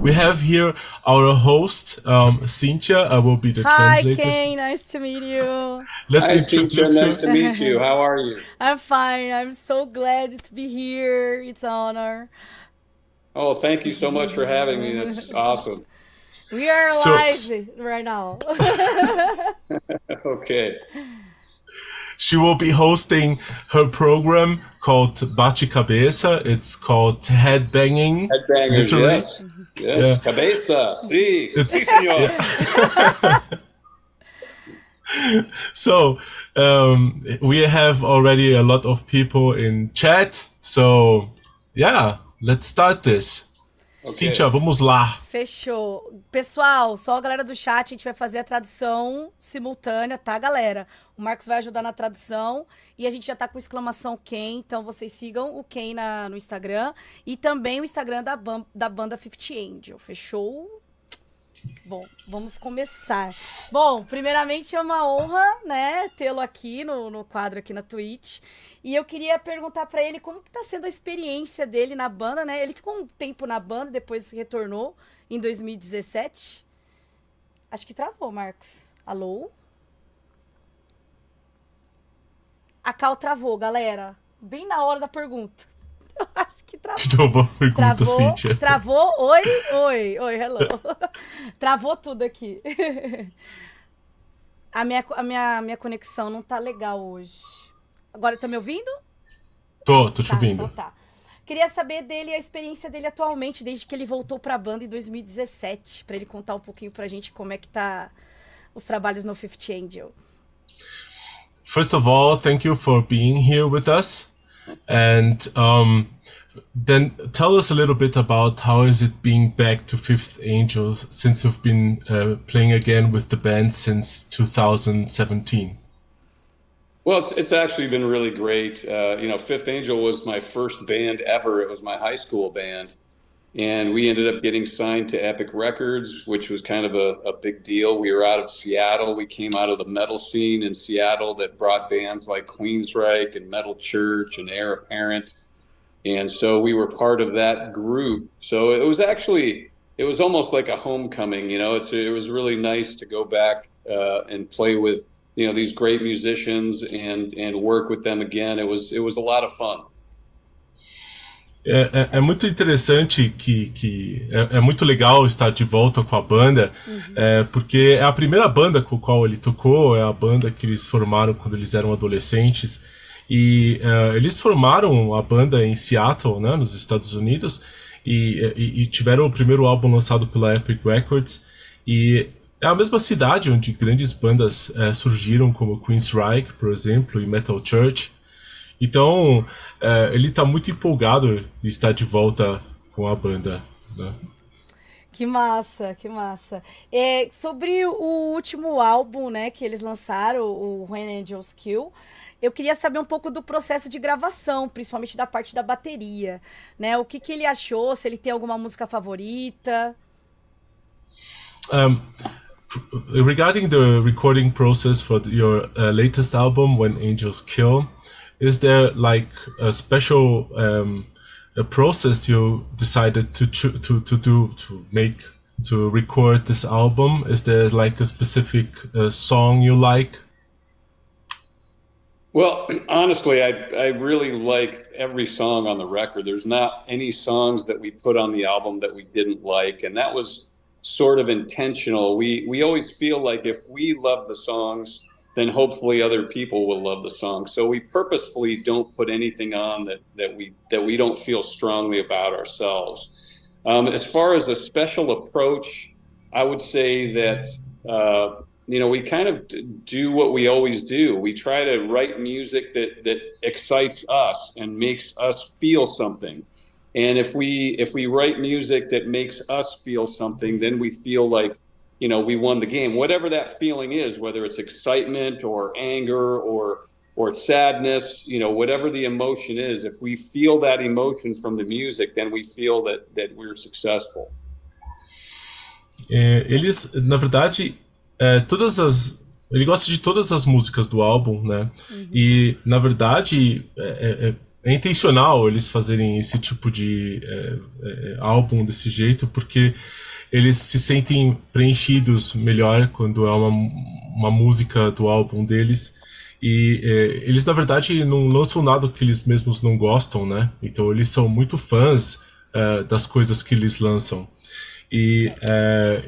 we have here our host, Cynthia. I will be the translator. Hi, Kane. Nice to meet you. Let Hi, me Cynthia. introduce Nice you. to meet you. How are you? I'm fine. I'm so glad to be here. It's an honor. Oh, thank you so much for having me. That's awesome. We are So, live right now. Okay. she will be hosting her program called Bate Cabeça. It's called Headbanging, Headbangers, literally. yes. Yes. Yeah. Cabeza. Sí. It's- Sí, señor. So, we have already a lot of people in chat. So, yeah, let's start this. Okay. Cynthia, vamos lá. Fechou. Pessoal, só a galera do chat, a gente vai fazer a tradução simultânea, tá, galera? O Marcos vai ajudar na tradução e a gente já tá com exclamação Ken, então vocês sigam o Ken no Instagram e também o Instagram da banda Fifth Angel, fechou? Bom, vamos começar. Bom, primeiramente é uma honra, né, tê-lo aqui no quadro aqui na Twitch. E eu queria perguntar pra ele como que tá sendo a experiência dele na banda, né? Ele ficou um tempo na banda, depois retornou em 2017. Acho que travou, Marcos. Alô? A Cal travou, galera. Bem na hora da pergunta. Eu acho que travou. De novo a pergunta, Travou, Cynthia. travou, oi, hello. Travou tudo aqui. A minha conexão não tá legal hoje. Agora tá me ouvindo? Tô te Tá, ouvindo. então tá. Queria saber dele, a experiência dele atualmente, desde que ele voltou pra banda em 2017, pra ele contar um pouquinho pra gente como é que tá os trabalhos no Fifth Angel. First of all, thank you for being here with us. And then tell us a little bit about how is it being back to Fifth Angel since you've been playing again with the band since 2017. Well, it's actually been really great. Fifth Angel was my first band ever. It was my high school band. And we ended up getting signed to Epic Records, which was kind of a big deal. We were out of Seattle. We came out of the metal scene in Seattle that brought bands like Queensryche and Metal Church and Heir Apparent. And so we were part of that group. So it was almost like a homecoming. It was really nice to go back and play with these great musicians and work with them again. It was a lot of fun. É muito interessante que é muito legal estar de volta com a banda, porque é a primeira banda com a qual ele tocou, é a banda que eles formaram quando eles eram adolescentes, e eles formaram a banda em Seattle, né, nos Estados Unidos, e tiveram o primeiro álbum lançado pela Epic Records, e é a mesma cidade onde grandes bandas surgiram, como Queensryche, por exemplo, e Metal Church. Então, ele tá muito empolgado de estar de volta com a banda, né? Que massa, que massa. Sobre o último álbum, né, que eles lançaram, o When Angels Kill, eu queria saber um pouco do processo de gravação, principalmente da parte da bateria, né? O que ele achou, se ele tem alguma música favorita. Regarding the recording process for your latest album, When Angels Kill, is there like a special a process you decided to do to record this album? Is there like a specific song you like? Well, honestly, I really like every song on the record. There's not any songs that we put on the album that we didn't like, and that was sort of intentional. We always feel like if we love the songs, then hopefully other people will love the song. So we purposefully don't put anything on that we don't feel strongly about ourselves. As far as a special approach, I would say that we kind of do what we always do. We try to write music that excites us and makes us feel something. And if we write music that makes us feel something, then we feel like we won the game, whatever that feeling is, whether it's excitement or anger or sadness, whatever the emotion is, if we feel that emotion from the music, then we feel that we're successful. Eles, na verdade, ele gosta de todas as músicas do álbum, né? E, na verdade, é intencional eles fazerem esse tipo de álbum desse jeito, porque eles se sentem preenchidos melhor quando é uma música do álbum deles. E eles, na verdade, não lançam nada que eles mesmos não gostam, né? Então eles são muito fãs das coisas que eles lançam. E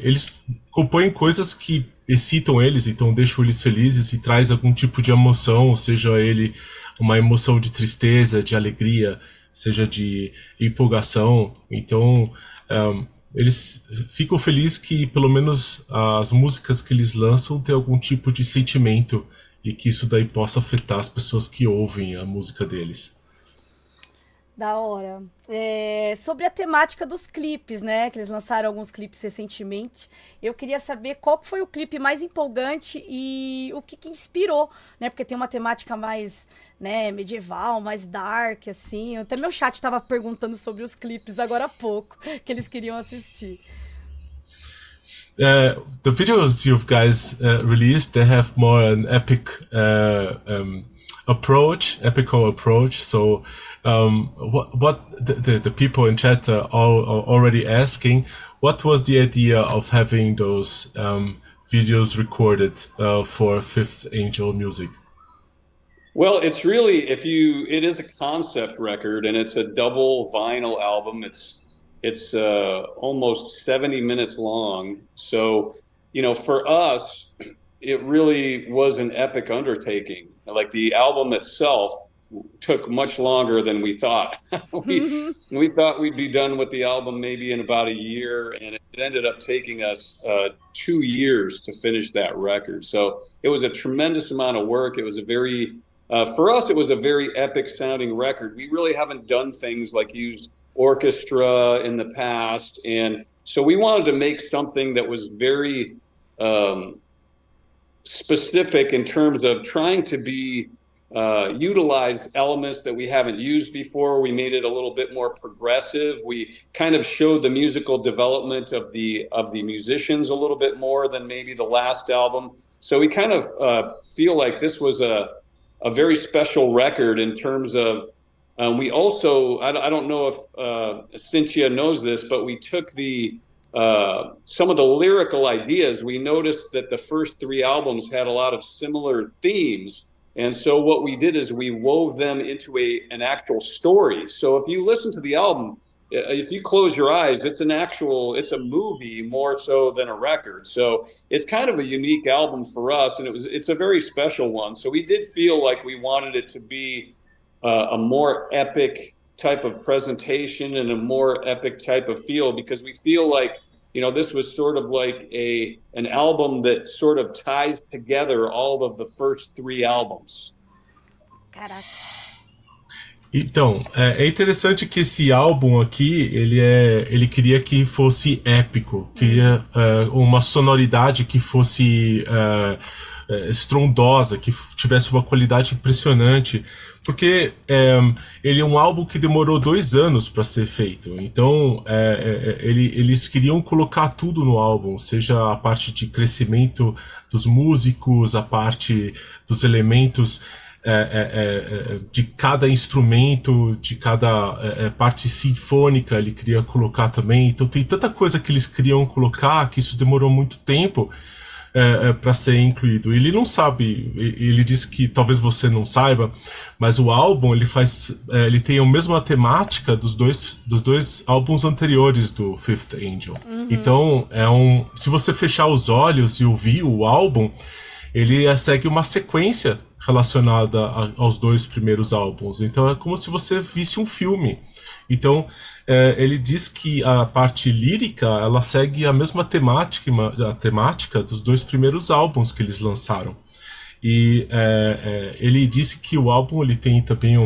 eles compõem coisas que excitam eles, então deixam eles felizes e traz algum tipo de emoção, seja ele uma emoção de tristeza, de alegria, seja de empolgação. Então eles ficam felizes que pelo menos as músicas que eles lançam têm algum tipo de sentimento e que isso daí possa afetar as pessoas que ouvem a música deles. Da hora. Sobre a temática dos clipes, né? Que eles lançaram alguns clipes recentemente. Eu queria saber qual foi o clipe mais empolgante e o que inspirou, né? Porque tem uma temática mais, né, medieval, mais dark, assim. Até meu chat estava perguntando sobre os clipes agora há pouco, que eles queriam assistir. The videos you guys released, they have more an epic epical approach. So, what the people in chat are already asking, what was the idea of having those videos recorded for Fifth Angel Music? Well, it's really, it is a concept record, and it's a double vinyl album. It's almost 70 minutes long. So, for us, it really was an epic undertaking. Like, the album itself took much longer than we thought. we thought we'd be done with the album maybe in about a year, and it ended up taking us 2 years to finish that record. So it was a tremendous amount of work. It was for us, it was a very epic sounding record. We really haven't done things like used orchestra in the past, and so we wanted to make something that was very specific in terms of trying to be utilize elements that we haven't used before. We made it a little bit more progressive. We kind of showed the musical development of the musicians a little bit more than maybe the last album. So we kind of feel like this was a very special record in terms of we also, I don't know if Cynthia knows this, but we took some of the lyrical ideas. We noticed that the first 3 albums had a lot of similar themes. And so what we did is we wove them into an actual story. So if you listen to the album, if you close your eyes, it's a movie more so than a record. So it's kind of a unique album for us, and it's a very special one. So we did feel like we wanted it to be a more epic type of presentation and a more epic type of feel, because we feel like, this was sort of like an album that sort of ties together all of the first 3 albums. Caraca. Então, é interessante que esse álbum aqui, ele queria que fosse épico, queria uma sonoridade que fosse estrondosa, que tivesse uma qualidade impressionante, porque ele é um álbum que demorou 2 anos para ser feito. Então eles queriam colocar tudo no álbum, seja a parte de crescimento dos músicos, a parte dos elementos de cada instrumento, de cada parte sinfônica ele queria colocar também. Então tem tanta coisa que eles queriam colocar que isso demorou muito tempo para ser incluído. Ele não sabe, ele disse que talvez você não saiba, mas o álbum ele tem a mesma temática dos dois álbuns anteriores do Fifth Angel. Uhum. Então se você fechar os olhos e ouvir o álbum, ele segue uma sequência relacionada aos 2 primeiros álbuns. Então é como se você visse um filme. Então ele diz que a parte lírica ela segue a mesma temática dos 2 primeiros álbuns que eles lançaram. E ele disse que o álbum ele tem também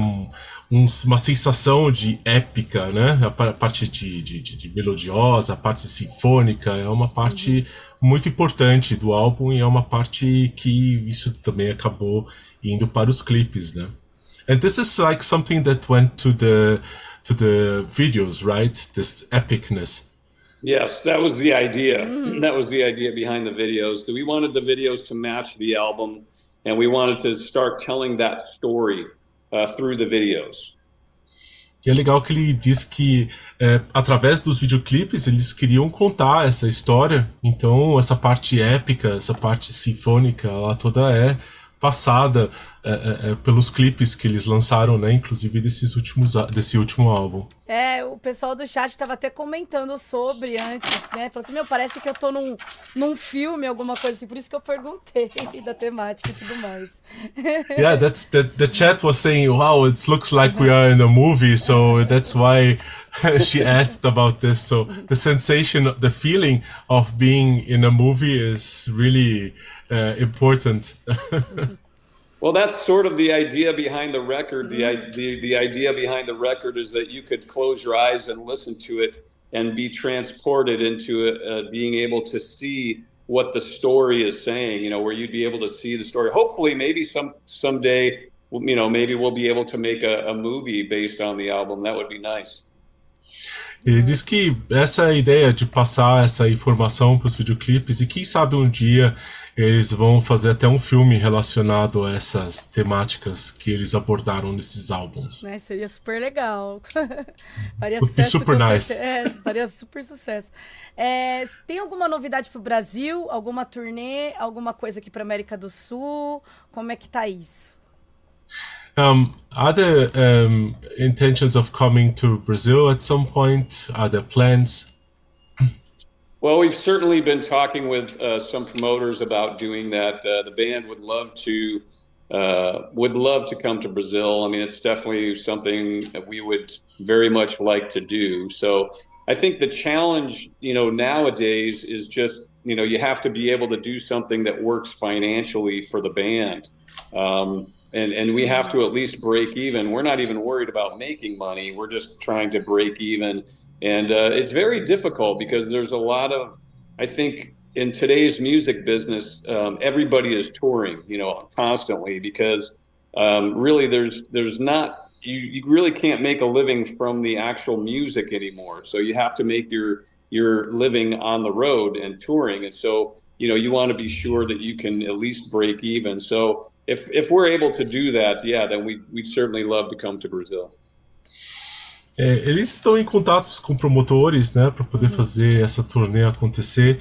uma sensação de épica, né? A parte de melodiosa, a parte sinfônica é uma parte muito importante do álbum, e é uma parte que isso também acabou indo para os clipes, né? And this is like something that went to the videos, right? This epicness. Yes, that was the idea. That was the idea behind the videos. We wanted the videos to match the album, and we wanted to start telling that story through the videos. E é legal que ele diz que, através dos videoclipes, eles queriam contar essa história. Então, essa parte épica, essa parte sinfônica, ela toda é passada pelos clipes que eles lançaram, né? Inclusive desse último álbum. O pessoal do chat estava até comentando sobre antes, né? Falou assim, parece que eu tô num filme, alguma coisa assim. Por isso que eu perguntei da temática e tudo mais. Yeah, the chat was saying, wow, it looks like we are in a movie, so that's why she asked about this. So the sensation, the feeling of being in a movie is really important. Well, that's sort of the idea behind the record. The idea behind the record is that you could close your eyes and listen to it and be transported into being able to see what the story is saying, where you'd be able to see the story. Hopefully, maybe someday, maybe we'll be able to make a movie based on the album. That would be nice. Ele diz que essa ideia de passar essa informação para os videoclipes, e quem sabe um dia eles vão fazer até um filme relacionado a essas temáticas que eles abordaram nesses álbuns. Seria super legal. Faria sucesso. Super nice. Faria super sucesso. Tem alguma novidade para o Brasil? Alguma turnê? Alguma coisa aqui para América do Sul? Como é que tá isso? Are there intentions of coming to Brazil at some point? Are there plans? Well, we've certainly been talking with some promoters about doing that. The band would love to come to Brazil. I mean, it's definitely something that we would very much like to do. So I think the challenge, nowadays is just, you have to be able to do something that works financially for the band. And we have to at least break even. We're not even worried about making money. We're just trying to break even. And it's very difficult because there's a lot of, I think, in today's music business, everybody is touring, constantly because really there's not, you really can't make a living from the actual music anymore. So you have to make your living on the road and touring. And so, you want to be sure that you can at least break even. So if we're able to do that, then we'd certainly love to come to Brazil. Eles estão em contatos com promotores, né, para poder fazer essa turnê acontecer,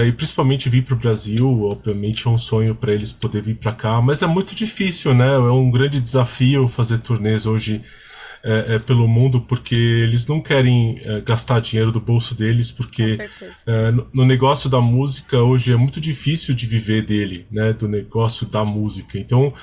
e principalmente vir para o Brasil. Obviamente é um sonho para eles poder vir para cá, mas é muito difícil, né? É um grande desafio fazer turnês hoje pelo mundo, porque eles não querem gastar dinheiro do bolso deles, porque no negócio da música hoje é muito difícil de viver dele, né, do negócio da música. Então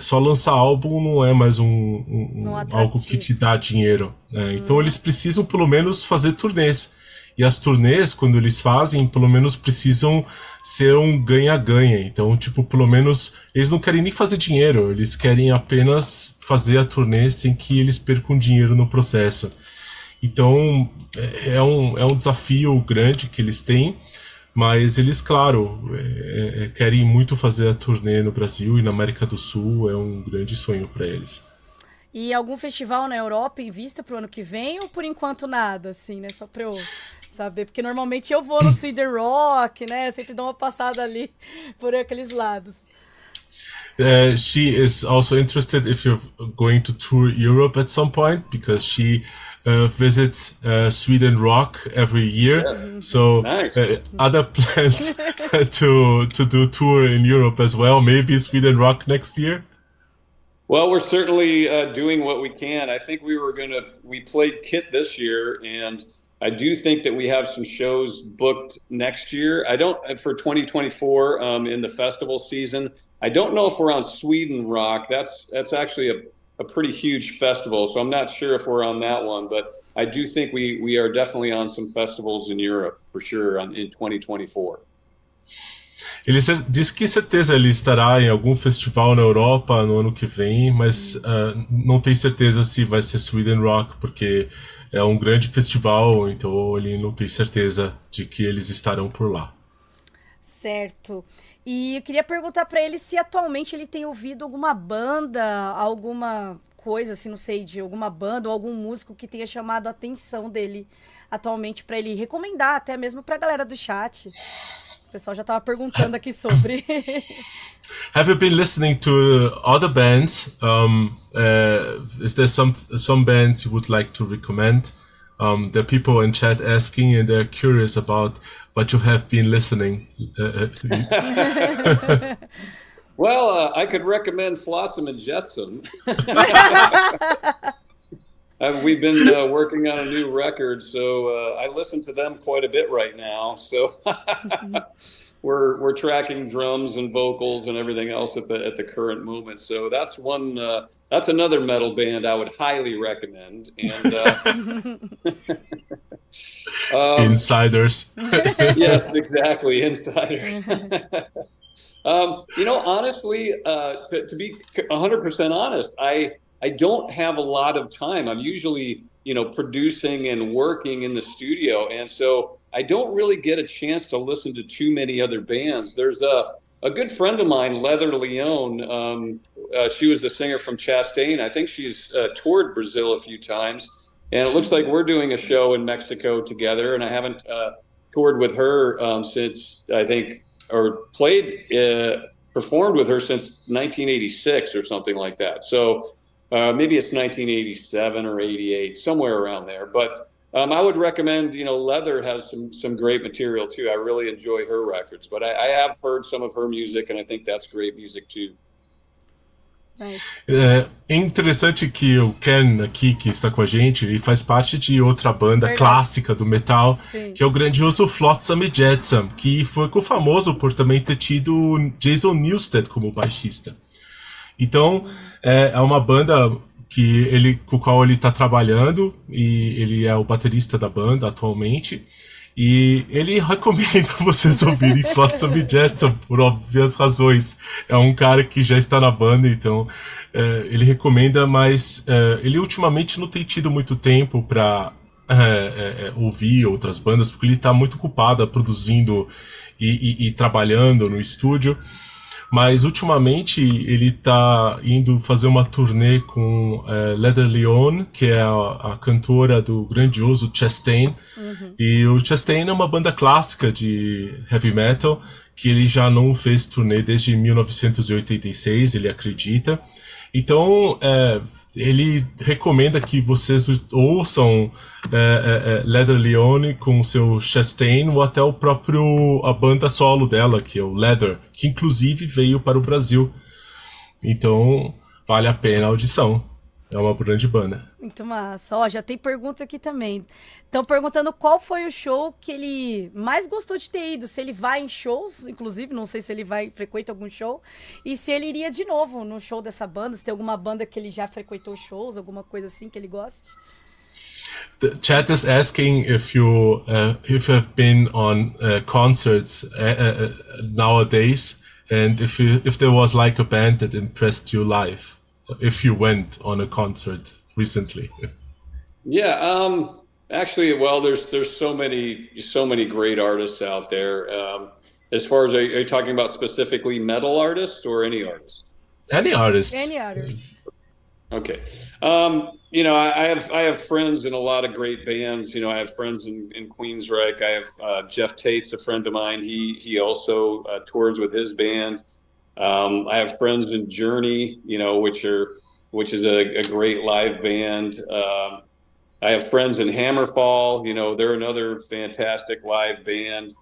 só lançar álbum não é mais algo que te dá dinheiro, né? Então eles precisam pelo menos fazer turnês. E as turnês, quando eles fazem, pelo menos precisam ser um ganha-ganha. Então, pelo menos, eles não querem nem fazer dinheiro, eles querem apenas fazer a turnê sem que eles percam dinheiro no processo. Então, é um desafio grande que eles têm, mas eles, claro, querem muito fazer a turnê no Brasil e na América do Sul, é um grande sonho para eles. E algum festival na Europa em vista pro ano que vem, ou por enquanto nada, assim, né? Só pra eu saber, porque normalmente eu vou no Sweden Rock, né? Sempre dou uma passada ali por aqueles lados. She is also interested if you're going to tour Europe at some point, because she visits Sweden Rock every year. So nice. Other plans to do tour in Europe as well, maybe Sweden Rock next year? Well, we're certainly doing what we can. I think we played KIT this year, and I do think that we have some shows booked next year. For 2024 in the festival season. I don't know if we're on Sweden Rock. That's actually a pretty huge festival, so I'm not sure if we're on that one, but I do think we are definitely on some festivals in Europe for sure in 2024. Ele disse que certeza ele estará em algum festival na Europa no ano que vem, mas não tem certeza se vai ser Sweden Rock, porque é um grande festival, então ele não tem certeza de que eles estarão por lá. Certo. E eu queria perguntar para ele se atualmente ele tem ouvido alguma banda, alguma coisa, assim, não sei, de alguma banda ou algum músico que tenha chamado a atenção dele atualmente para ele recomendar, até mesmo para a galera do chat. pessoal já tava perguntando aqui sobre. Have you been listening to other bands? Is there some bands you would like to recommend? There are people in chat asking, and they're curious about what you have been listening. Well, I could recommend Flotsam and Jetsam. We've been working on a new record, so I listen to them quite a bit right now. So we're tracking drums and vocals and everything else at the current moment. So that's one. That's another metal band I would highly recommend. And Insiders. Yes, exactly, insiders. Honestly, to be 100% honest, I don't have a lot of time. I'm usually, producing and working in the studio. And so I don't really get a chance to listen to too many other bands. There's a good friend of mine, Leather Leone. She was the singer from Chastain. I think she's toured Brazil a few times. And it looks like we're doing a show in Mexico together. And I haven't toured with her since, I think, or performed with her since 1986 or something like that. So maybe it's 1987 or 88, somewhere around there. But I would recommend, Leather has some great material too. I really enjoy her records, but I have heard some of her music, and I think that's great music too. É interessante que o Ken aqui, que está com a gente, ele faz parte de outra banda clássica do metal, sim, que é o grandioso Flotsam e Jetsam, que ficou famoso por também ter tido Jason Newsted como baixista. Então, é uma banda com a qual ele está trabalhando, e ele é o baterista da banda atualmente, e ele recomenda vocês ouvirem Flotsam e Jetsam por óbvias razões. É um cara que já está na banda, então ele recomenda, mas ele ultimamente não tem tido muito tempo para ouvir outras bandas, porque ele está muito ocupado produzindo e trabalhando no estúdio. Mas ultimamente ele está indo fazer uma turnê com Leather Leone, que é a cantora do grandioso Chastain. Uhum. E o Chastain é uma banda clássica de heavy metal, que ele já não fez turnê desde 1986, ele acredita. Então, ele recomenda que vocês ouçam Leather Leone com seu Chastain, ou até a banda solo dela, que é o Leather, que inclusive veio para o Brasil. Então, vale a pena a audição. É uma grande banda. Muito massa. Ó, já tem pergunta aqui também. Estão perguntando qual foi o show que ele mais gostou de ter ido. Se ele vai em shows, inclusive, não sei se ele frequenta algum show. E se ele iria de novo no show dessa banda. Se tem alguma banda que ele já frequentou shows, alguma coisa assim que ele goste. The chat is asking if you have been on concerts nowadays, and if there was like a band that impressed you live. If you went on a concert recently. Yeah, actually, well, there's so many great artists out there. As far as, are you talking about specifically metal artists or any artists? Any artists. Any artists. Okay. I have friends in a lot of great bands. I have friends in Queensryche. I have Jeff Tate's a friend of mine. He also tours with his band. I have friends in Journey, which is a great live band. I have friends in Hammerfall, they're another fantastic live band.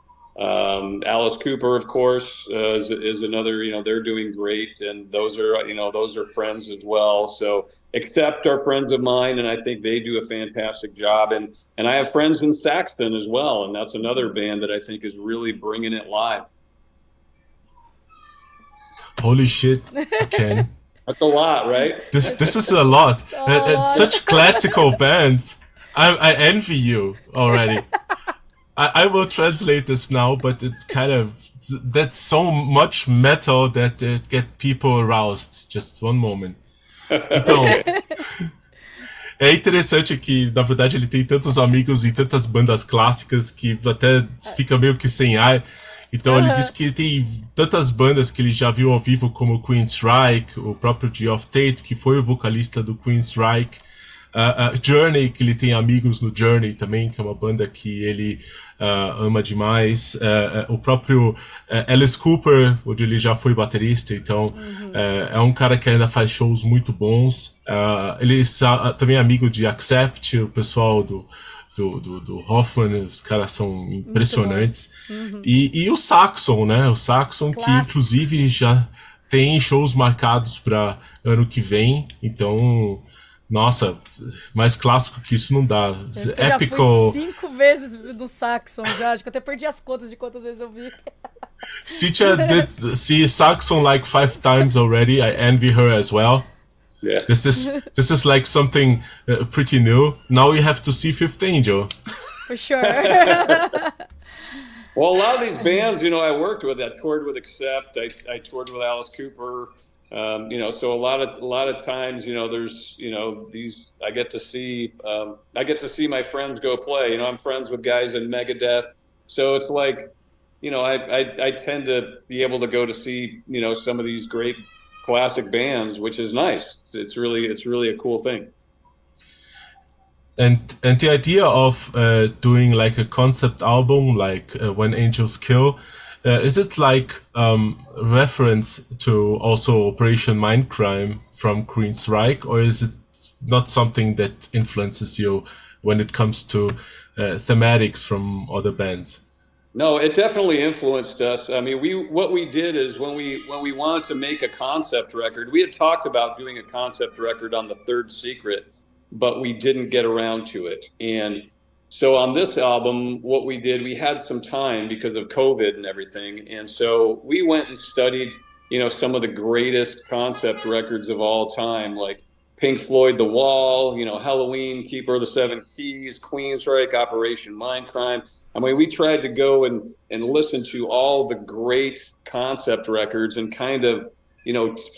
Alice Cooper, of course, is another, they're doing great, and those are friends as well. So Accept are friends of mine, and I think they do a fantastic job. And I have friends in Saxton as well, and that's another band that I think is really bringing it live. Holy shit, Ken. That's a lot, right? This is a lot. Such classical bands. I envy you already. I will translate this now, but it's that's so much metal that it get people aroused. Just one moment. Então, é interessante que, na verdade, ele tem tantos amigos e tantas bandas clássicas que até fica meio que sem ar. Então ele disse que tem tantas bandas que ele já viu ao vivo, como Queensryche, o próprio Geoff Tate, que foi o vocalista do Queensryche, Journey, que ele tem amigos no Journey também, que é uma banda que ele ama demais. O próprio Alice Cooper, onde ele já foi baterista, então é um cara que ainda faz shows muito bons. Ele também é amigo de Accept, o pessoal do Hoffman, os caras são impressionantes. E o Saxon, né? O Saxon, que inclusive já tem shows marcados para ano que vem, então, nossa, mais clássico que isso não dá. Épico. Eu já fui 5 vezes no Saxon já, acho que eu até perdi as contas de quantas vezes eu vi. Sitya did see Saxon like 5 times already. I envy her as well. Yeah. This is like something pretty new. Now we have to see Fifth Angel. For sure. Well, a lot of these bands, I worked with, I toured with Accept, I toured with Alice Cooper, so a lot of times, there's, these, I get to see my friends go play, I'm friends with guys in Megadeth. So it's like, I tend to be able to go to see, some of these great classic bands, which is nice. It's really a cool thing. And the idea of doing like a concept album, like When Angels Kill, is it like reference to also Operation Mindcrime from Queensryche, or is it not something that influences you when it comes to thematics from other bands? No, it definitely influenced us. I mean, what we did is when we wanted to make a concept record, we had talked about doing a concept record on The Third Secret, but we didn't get around to it. And so on this album, what we did, we had some time because of COVID and everything. And so we went and studied, some of the greatest concept records of all time, like Pink Floyd, The Wall, Halloween, Keeper of the Seven Keys, Queensryche, Operation Mindcrime. I mean, we tried to go and listen to all the great concept records and kind of,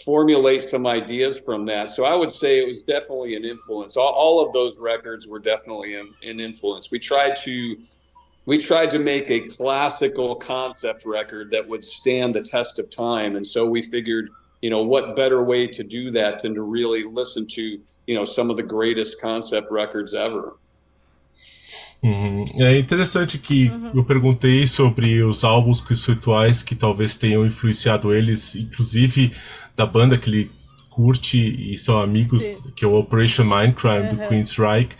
formulate some ideas from that. So I would say it was definitely an influence. All of those records were definitely an influence. We tried to make a classical concept record that would stand the test of time. And so we figured, what better way to do that than to really listen to, some of the greatest concept records ever. É interessante que eu perguntei sobre os álbuns conceituais que talvez tenham influenciado eles, inclusive da banda que ele curte e são amigos, que é o Operation Mindcrime do Queensryche.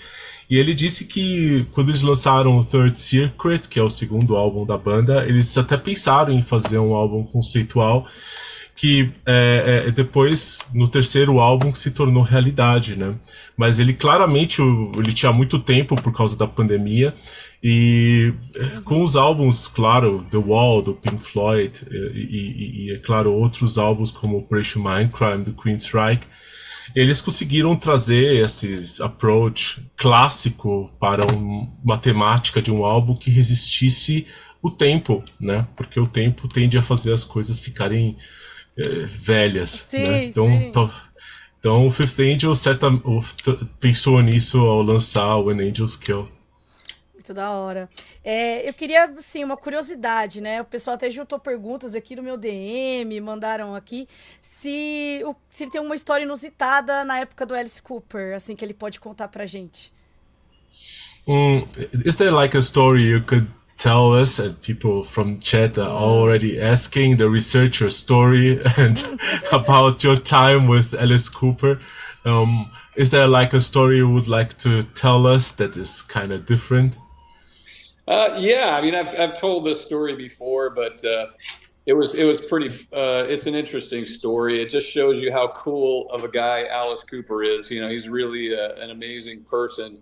E ele disse que quando eles lançaram o Third Secret, que é o segundo álbum da banda, eles até pensaram em fazer um álbum conceitual que depois, no terceiro álbum, que se tornou realidade, né? Mas ele claramente ele tinha muito tempo por causa da pandemia e com os álbuns, claro, The Wall, do Pink Floyd e é claro, outros álbuns como Operation Mindcrime, do Queensryche, eles conseguiram trazer esse approach clássico para uma temática de um álbum que resistisse o tempo, né? Porque o tempo tende a fazer as coisas ficarem velhas, sim, né? Então o Fifth Angel pensou nisso ao lançar When Angels Kill. Muito da hora. Eu queria, assim, uma curiosidade, né? O pessoal até juntou perguntas aqui no meu DM, mandaram aqui, se ele tem uma história inusitada na época do Alice Cooper, assim, que ele pode contar pra gente. Is there like a story you could tell us, and people from chat are already asking the researcher story and about your time with Alice Cooper. Is there like a story you would like to tell us that is kind of different? Yeah, I mean, I've told this story before, but it was pretty. It's an interesting story. It just shows you how cool of a guy Alice Cooper is. He's really an amazing person.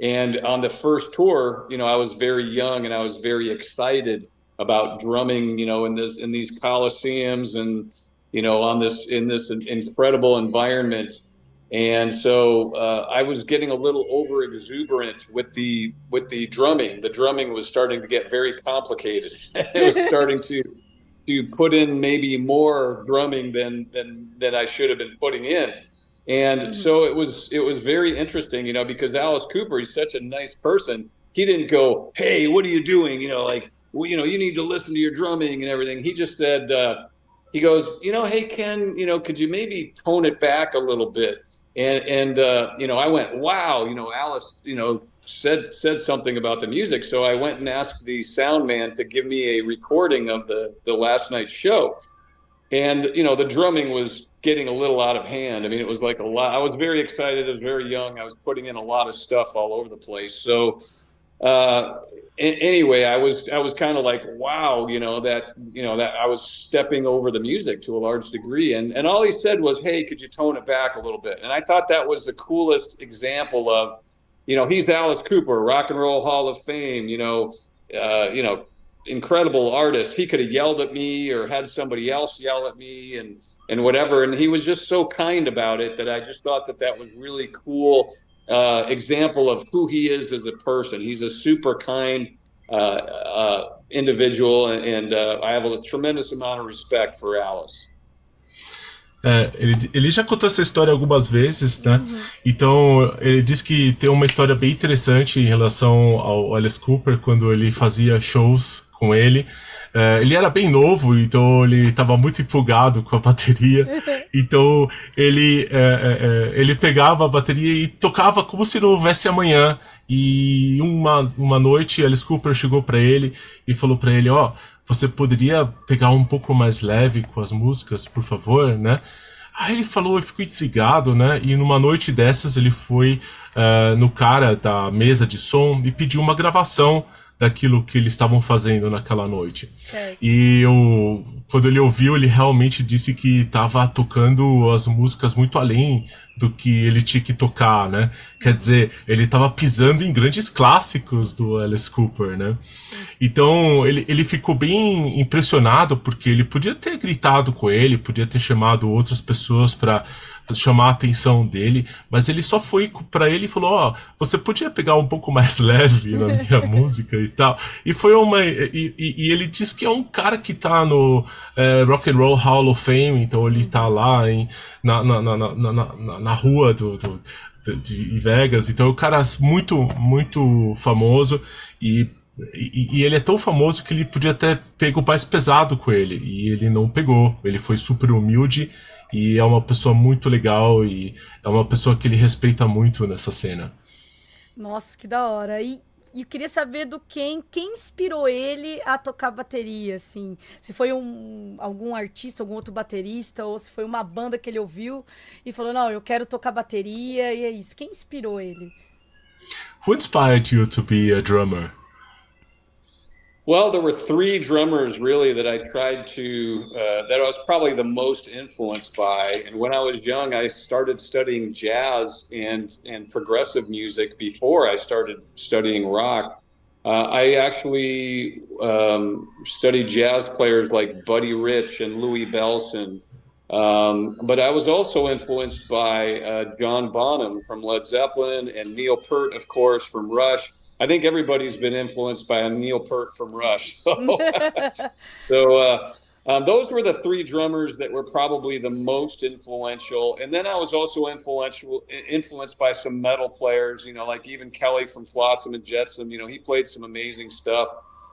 And on the first tour, I was very young and I was very excited about drumming, in these coliseums and, in this incredible environment. And so I was getting a little over exuberant with the drumming. The drumming was starting to get very complicated. It was starting to put in maybe more drumming than I should have been putting in. And so it was very interesting, because Alice Cooper, he's such a nice person. He didn't go, "Hey, what are you doing?" You need to listen to your drumming and everything. He just said, he goes, "Hey, Ken, could you maybe tone it back a little bit?" And you know, I went, wow, you know, Alice, you know, said something about the music. So I went and asked the sound man to give me a recording of the last night's show. And, you know, the drumming was getting a little out of hand. I mean, it was like a lot. I was very excited. I was very young. I was putting in a lot of stuff all over the place. So anyway, I was kind of like, wow, you know, that I was stepping over the music to a large degree. And all he said was, hey, could you tone it back a little bit? And I thought that was the coolest example of, you know, he's Alice Cooper, Rock and Roll Hall of Fame, you know, incredible artist. He could have yelled at me or had somebody else yell at me and whatever. And he was just so kind about it that I just thought that was really cool example of who he is as a person. He's a super kind individual, and I have a tremendous amount of respect for Alice. Ele já contou essa história algumas vezes, né? Então, ele diz que tem uma história bem interessante em relação ao Alice Cooper, quando ele fazia shows com ele. Ele era bem novo, então ele estava muito empolgado com a bateria. Então, ele pegava a bateria e tocava como se não houvesse amanhã. E uma noite, Alice Cooper chegou para ele e falou para ele, você poderia pegar um pouco mais leve com as músicas, por favor, né? Aí ele falou, eu fico intrigado, né? E numa noite dessas ele foi no cara da mesa de som e pediu uma gravação daquilo que eles estavam fazendo naquela noite. E quando ele ouviu, ele realmente disse que estava tocando as músicas muito além do que ele tinha que tocar, né? Quer dizer, ele estava pisando em grandes clássicos do Alice Cooper, né? Então, ele ficou bem impressionado, porque ele podia ter gritado com ele, podia ter chamado outras pessoas para chamar a atenção dele, mas ele só foi para ele e falou, você podia pegar um pouco mais leve na minha música e tal. E foi e ele diz que é um cara que tá no Rock and Roll Hall of Fame, então ele tá lá na rua de Vegas, então o cara é muito, muito famoso e ele é tão famoso que ele podia até pegar o mais pesado com ele, e ele não pegou, ele foi super humilde e é uma pessoa muito legal e é uma pessoa que ele respeita muito nessa cena. Nossa, que da hora. E eu queria saber quem inspirou ele a tocar bateria, assim. Se foi algum artista, algum outro baterista, ou se foi uma banda que ele ouviu e falou, não, eu quero tocar bateria, e é isso. Quem inspirou ele? Who inspired you to be a drummer? Well, there were three drummers really that I tried to, that I was probably the most influenced by. And when I was young, I started studying jazz and progressive music before I started studying rock. I actually studied jazz players like Buddy Rich and Louis Bellson. But I was also influenced by John Bonham from Led Zeppelin and Neil Peart, of course, from Rush. I think everybody's been influenced by Neil Peart from Rush. So those were the three drummers that were probably the most influential. And then I was also influenced by some metal players, you know, like even Kelly from Flotsam and Jetsam. You know, he played some amazing stuff,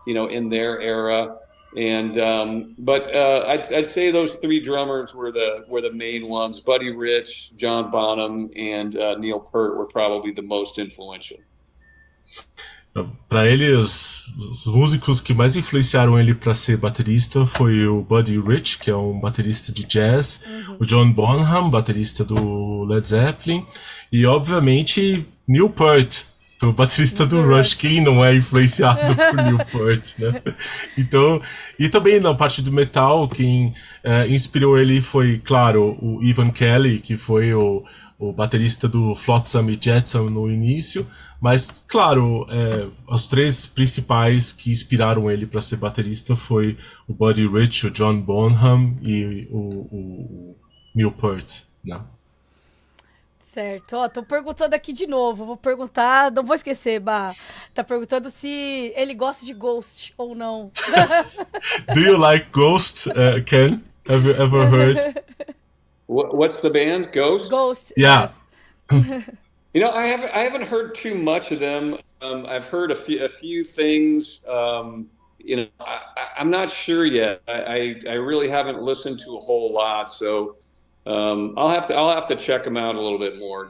you know, in their era. And but I'd say those three drummers were the main ones. Buddy Rich, John Bonham, and Neil Peart were probably the most influential. Para ele, os músicos que mais influenciaram ele para ser baterista foi o Buddy Rich, que é um baterista de jazz, o John Bonham, baterista do Led Zeppelin, e obviamente Neil Peart, o baterista do Rush. Quem não é influenciado por Neil Peart, né? Então, e também na parte do metal, quem inspirou ele foi, claro, o Ivan Kelly, que foi o baterista do Flotsam e Jetsam no início, mas, claro, os três principais que inspiraram ele para ser baterista foi o Buddy Rich, o John Bonham e o Neil Peart, né? Certo, tô perguntando aqui de novo, vou perguntar, não vou esquecer, Bah. Tá perguntando se ele gosta de Ghost ou não. Do you like Ghost, Ken? Have you ever heard? What's the band? Ghost? Ghost. Yeah. Yes. You know, I haven't heard too much of them. I've heard a few things. You know, I'm not sure yet. I really haven't listened to a whole lot. So, I'll have to check them out a little bit more.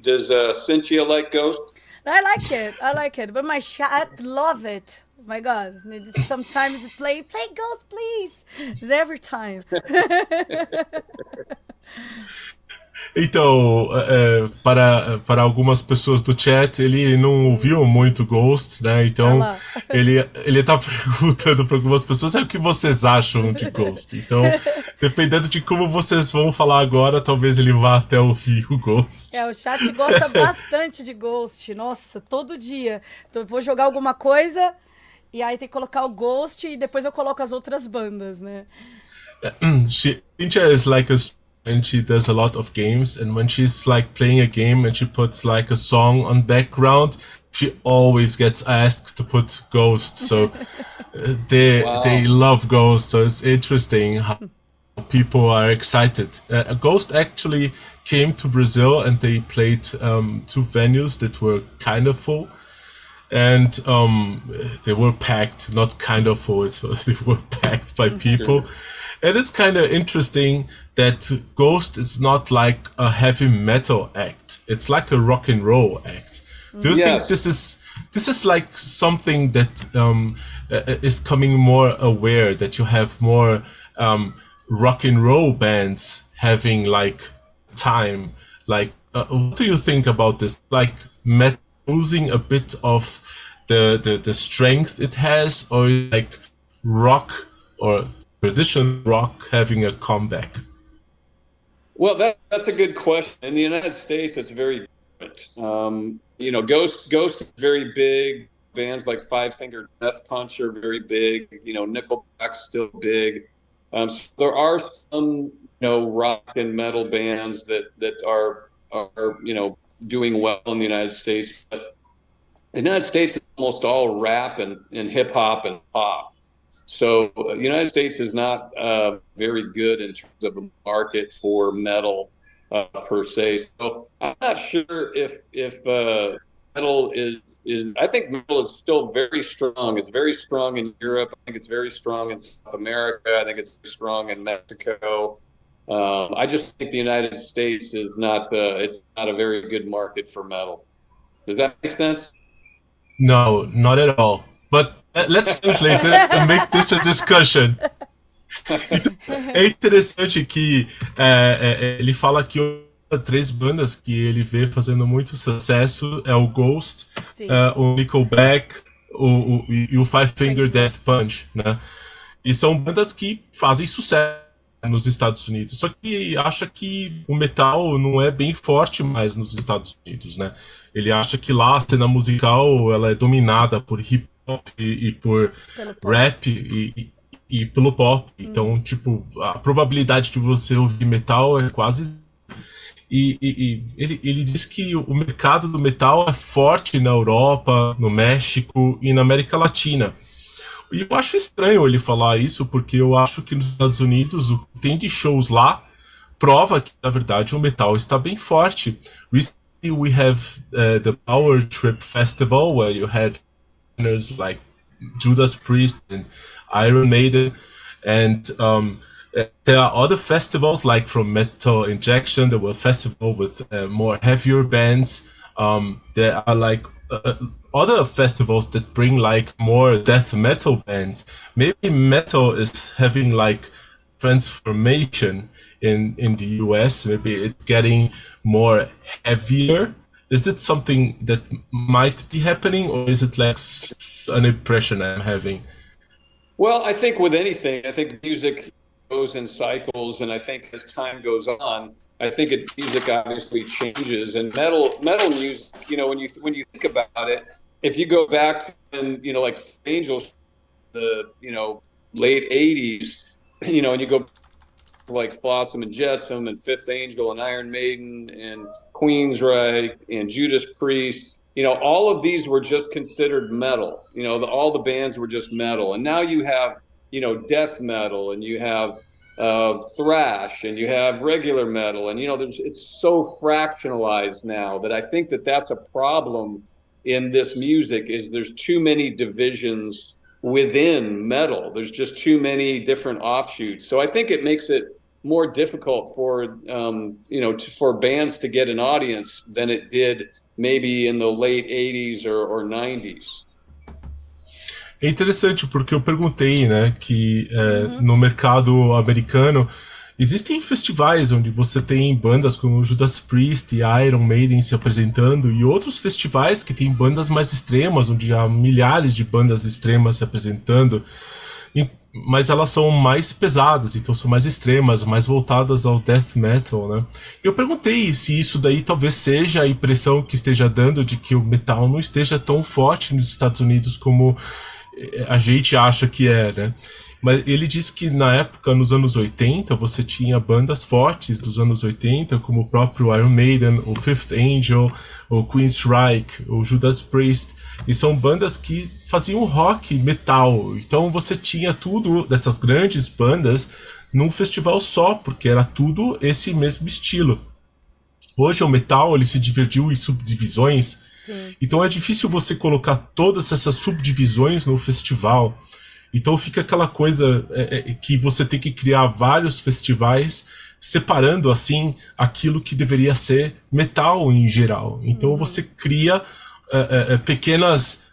Does Cynthia like Ghost? I like it, but my chat love it. My God, sometimes play Ghost, please. It's every time. Então, para algumas pessoas do chat, ele não ouviu muito Ghost, né? Então, ele tá perguntando para algumas pessoas o que vocês acham de Ghost. Então, dependendo de como vocês vão falar agora, talvez ele vá até ouvir o Ghost. O chat gosta bastante de Ghost. Nossa, todo dia. Então, eu vou jogar alguma coisa e aí tem que colocar o Ghost e depois eu coloco as outras bandas, né? Cynthia is like and she does a lot of games, and when she's like playing a game and she puts like a song on background, she always gets asked to put Ghost. So they love Ghost, so it's interesting how people are excited. Ghost actually came to Brazil and they played 2 venues that were kind of full, and they were packed, not kind of full, they were packed by people. And it's kind of interesting that Ghost is not like a heavy metal act. It's like a rock and roll act. Do you think this is like something that is coming more aware, that you have more rock and roll bands having like time? Like, what do you think about this? Like metal losing a bit of the strength it has, or like rock or traditional rock having a comeback? Well, that's a good question. In the United States, it's very different. Ghost is very big. Bands like Five Finger Death Punch are very big. Nickelback's still big. So there are some, rock and metal bands that are doing well in the United States. But the United States is almost all rap and hip hop and pop. So the United States is not very good in terms of a market for metal per se. So I'm not sure if metal is. I think metal is still very strong. It's very strong in Europe. I think it's very strong in South America. I think it's strong in Mexico. I just think the United States is not. It's not a very good market for metal. Does that make sense? No, not at all. But let's translate it and make this a discussion. Então, é interessante que ele fala que 3 bandas que ele vê fazendo muito sucesso é o Ghost, o Nickelback e o Five Finger Death Punch, né? E são bandas que fazem sucesso nos Estados Unidos, só que acha que o metal não é bem forte mais nos Estados Unidos, né? Ele acha que lá a cena musical ela é dominada por hip hop e por rap e pelo pop. Então, tipo, a probabilidade de você ouvir metal é quase... E ele diz que o mercado do metal é forte na Europa, no México e na América Latina. E eu acho estranho ele falar isso, porque eu acho que nos Estados Unidos o que tem de shows lá prova que, na verdade, o metal está bem forte. Recently we have the Power Trip Festival, where you had like Judas Priest and Iron Maiden, and there are other festivals like from Metal Injection. There were a festival with more heavier bands. There are like other festivals that bring like more death metal bands. Maybe metal is having like transformation in the US. Maybe it's getting more heavier. Is that something that might be happening, or is it like an impression I'm having? Well, I think with anything, I think music goes in cycles, and I think as time goes on, I think music obviously changes. And metal music, when you think about it, if you go back and like Angels, the late '80s, and you go like Flotsam and Jetsam and Fifth Angel and Iron Maiden and Queensryche and Judas Priest, all of these were just considered metal. All the bands were just metal. And now you have, death metal, and you have thrash, and you have regular metal. And, it's so fractionalized now that I think that that's a problem in this music, is there's too many divisions within metal. There's just too many different offshoots. So I think it makes it more difficult for for bands to get an audience than it did maybe in the late 80s or 90s. É interessante porque eu perguntei, né, que no mercado americano existem festivais onde você tem bandas como Judas Priest e Iron Maiden se apresentando e outros festivais que tem bandas mais extremas, onde há milhares de bandas extremas se apresentando, mas elas são mais pesadas, então são mais extremas, mais voltadas ao death metal, né? Eu perguntei se isso daí talvez seja a impressão que esteja dando de que o metal não esteja tão forte nos Estados Unidos como a gente acha que é, né? Mas ele disse que na época, nos anos 80, você tinha bandas fortes dos anos 80, como o próprio Iron Maiden, o Fifth Angel, o Queensryche, o Judas Priest, e são bandas que faziam rock metal. Então você tinha tudo dessas grandes bandas num festival só, porque era tudo esse mesmo estilo. Hoje o metal ele se dividiu em subdivisões. Sim. Então é difícil você colocar todas essas subdivisões no festival. Então fica aquela coisa que você tem que criar vários festivais separando assim aquilo que deveria ser metal em geral. Então você cria pequenas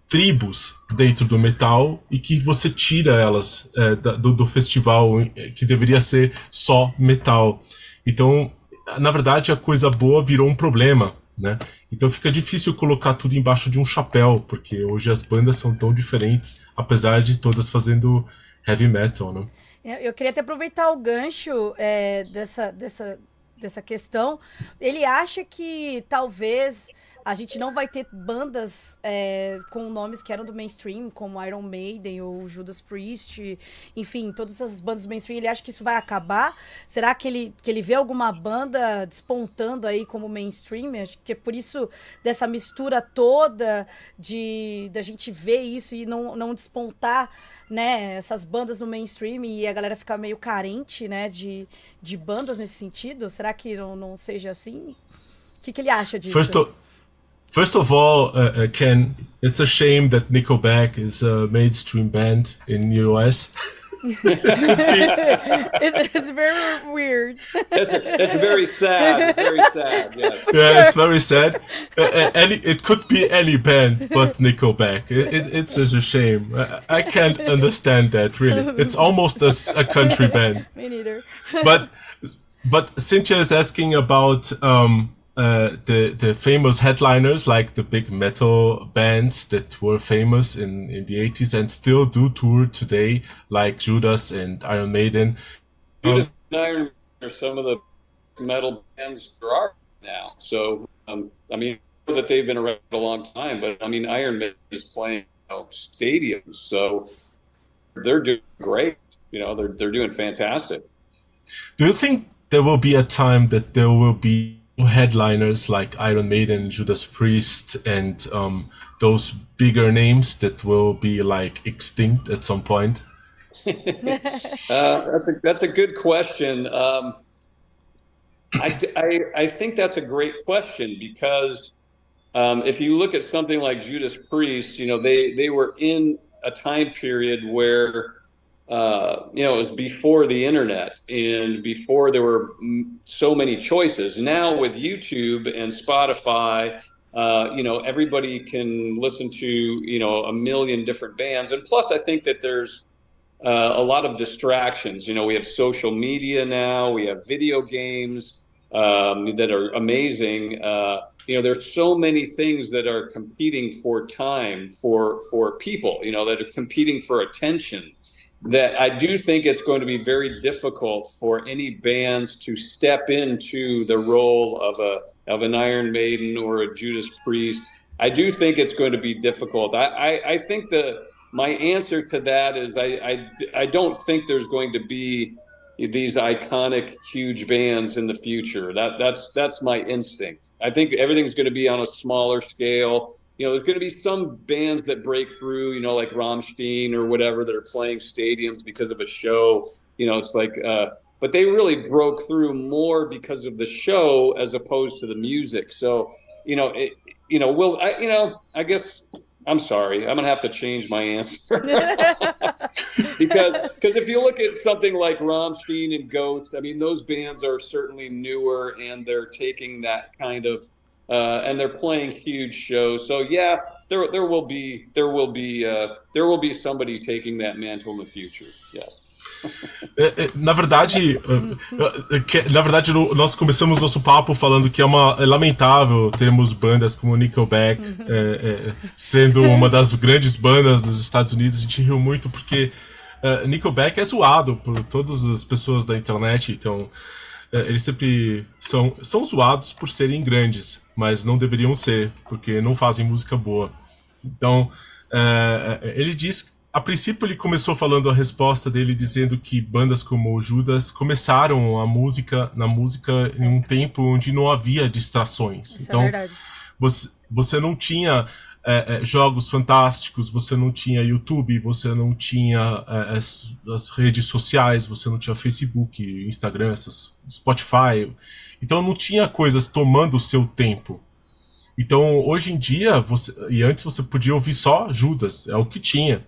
tribos dentro do metal e que você tira elas do festival que deveria ser só metal. Então, na verdade, a coisa boa virou um problema, né? Então fica difícil colocar tudo embaixo de um chapéu, porque hoje as bandas são tão diferentes, apesar de todas fazendo heavy metal, né? Eu queria até aproveitar o gancho dessa questão. Ele acha que talvez a gente não vai ter bandas com nomes que eram do mainstream, como Iron Maiden ou Judas Priest, enfim, todas essas bandas do mainstream. Ele acha que isso vai acabar? Será que ele vê alguma banda despontando aí como mainstream? Acho que é por isso dessa mistura toda da gente ver isso e não despontar, né, essas bandas no mainstream e a galera ficar meio carente, né, de bandas nesse sentido? Será que não seja assim? O que ele acha disso? First of all, Ken, it's a shame that Nickelback is a mainstream band in the US. It's very weird. It's very sad. It's very sad. Yes. Yeah, it's very sad. It could be any band but Nickelback. It's a shame. I can't understand that really. It's almost a country band. Me neither. But Cynthia is asking about the famous headliners, like the big metal bands that were famous in the 80s and still do tour today, like Judas and Iron Maiden. Judas and Iron Maiden are some of the metal bands there are now. So, I mean, I know that they've been around a long time, but I mean, Iron Maiden is playing stadiums, so they're doing great. You know, they're doing fantastic. Do you think there will be a time that there will be headliners like Iron Maiden, Judas Priest, and those bigger names that will be like extinct at some point? That's a good question. I think that's a great question because if you look at something like Judas Priest, you know, they were in a time period where it was before the internet and before there were so many choices. Now with YouTube and Spotify, everybody can listen to, a million different bands. And plus, I think that there's a lot of distractions. You know, we have social media now, we have video games that are amazing. There's so many things that are competing for time for people, that are competing for attention, that I do think it's going to be very difficult for any bands to step into the role of an Iron Maiden or a Judas Priest. I do think it's going to be difficult. I think my answer to that is I don't think there's going to be these iconic huge bands in the future. That's my instinct. I think everything's going to be on a smaller scale. There's going to be some bands that break through, like Rammstein or whatever, that are playing stadiums because of a show. It's like, but they really broke through more because of the show as opposed to the music. So, I guess I'm sorry. I'm going to have to change my answer. because if you look at something like Rammstein and Ghost, I mean, those bands are certainly newer, and they're taking that kind of, and they're playing huge shows. So yeah, there will be somebody taking that mantle in the future. Yes. Na verdade, nós começamos nosso papo falando que é lamentável termos bandas como Nickelback sendo uma das grandes bandas dos Estados Unidos. A gente riu muito porque Nickelback é zoado por todas as pessoas da internet, então eles sempre são zoados por serem grandes, mas não deveriam ser, porque não fazem música boa. Então, ele diz, a princípio ele começou falando a resposta dele dizendo que bandas como o Judas começaram na música em um tempo onde não havia distrações. Isso então, é verdade. Você não tinha jogos fantásticos, você não tinha YouTube, você não tinha as redes sociais, você não tinha Facebook, Instagram, Spotify. Então não tinha coisas tomando o seu tempo. Então hoje em dia, e antes você podia ouvir só Judas, é o que tinha.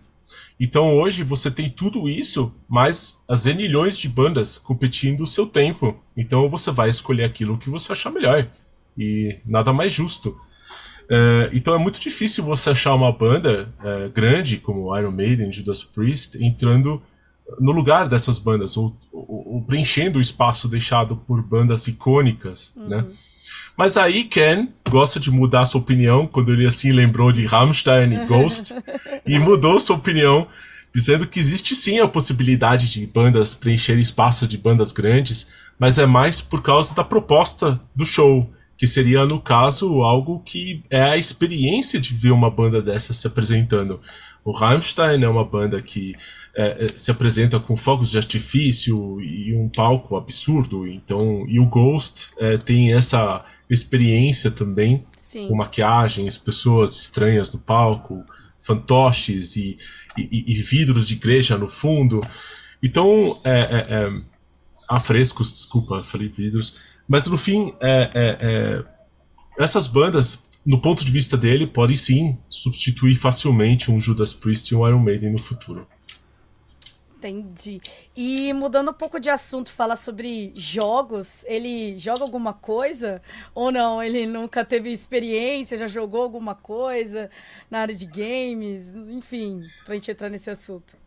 Então hoje você tem tudo isso, mais as zenilhões de bandas competindo o seu tempo. Então você vai escolher aquilo que você achar melhor. E nada mais justo. Então é muito difícil você achar uma banda grande como Iron Maiden, Judas Priest, entrando no lugar dessas bandas, ou preenchendo o espaço deixado por bandas icônicas, né? Mas aí Ken gosta de mudar sua opinião quando ele assim lembrou de Rammstein e Ghost e mudou sua opinião dizendo que existe sim a possibilidade de bandas preencherem espaço de bandas grandes, mas é mais por causa da proposta do show, que seria, no caso, algo que é a experiência de ver uma banda dessa se apresentando. O Rammstein é uma banda que se apresenta com fogos de artifício e um palco absurdo, então, e o Ghost tem essa experiência também, Sim. com maquiagens, pessoas estranhas no palco, fantoches e vidros de igreja no fundo. Então, afrescos, desculpa, falei vidros, mas no fim, essas bandas, no ponto de vista dele, podem sim substituir facilmente um Judas Priest e um Iron Maiden no futuro. Entendi. E mudando um pouco de assunto, falar sobre jogos, ele joga alguma coisa ou não? Ele nunca teve experiência, já jogou alguma coisa na área de games? Enfim, pra gente entrar nesse assunto.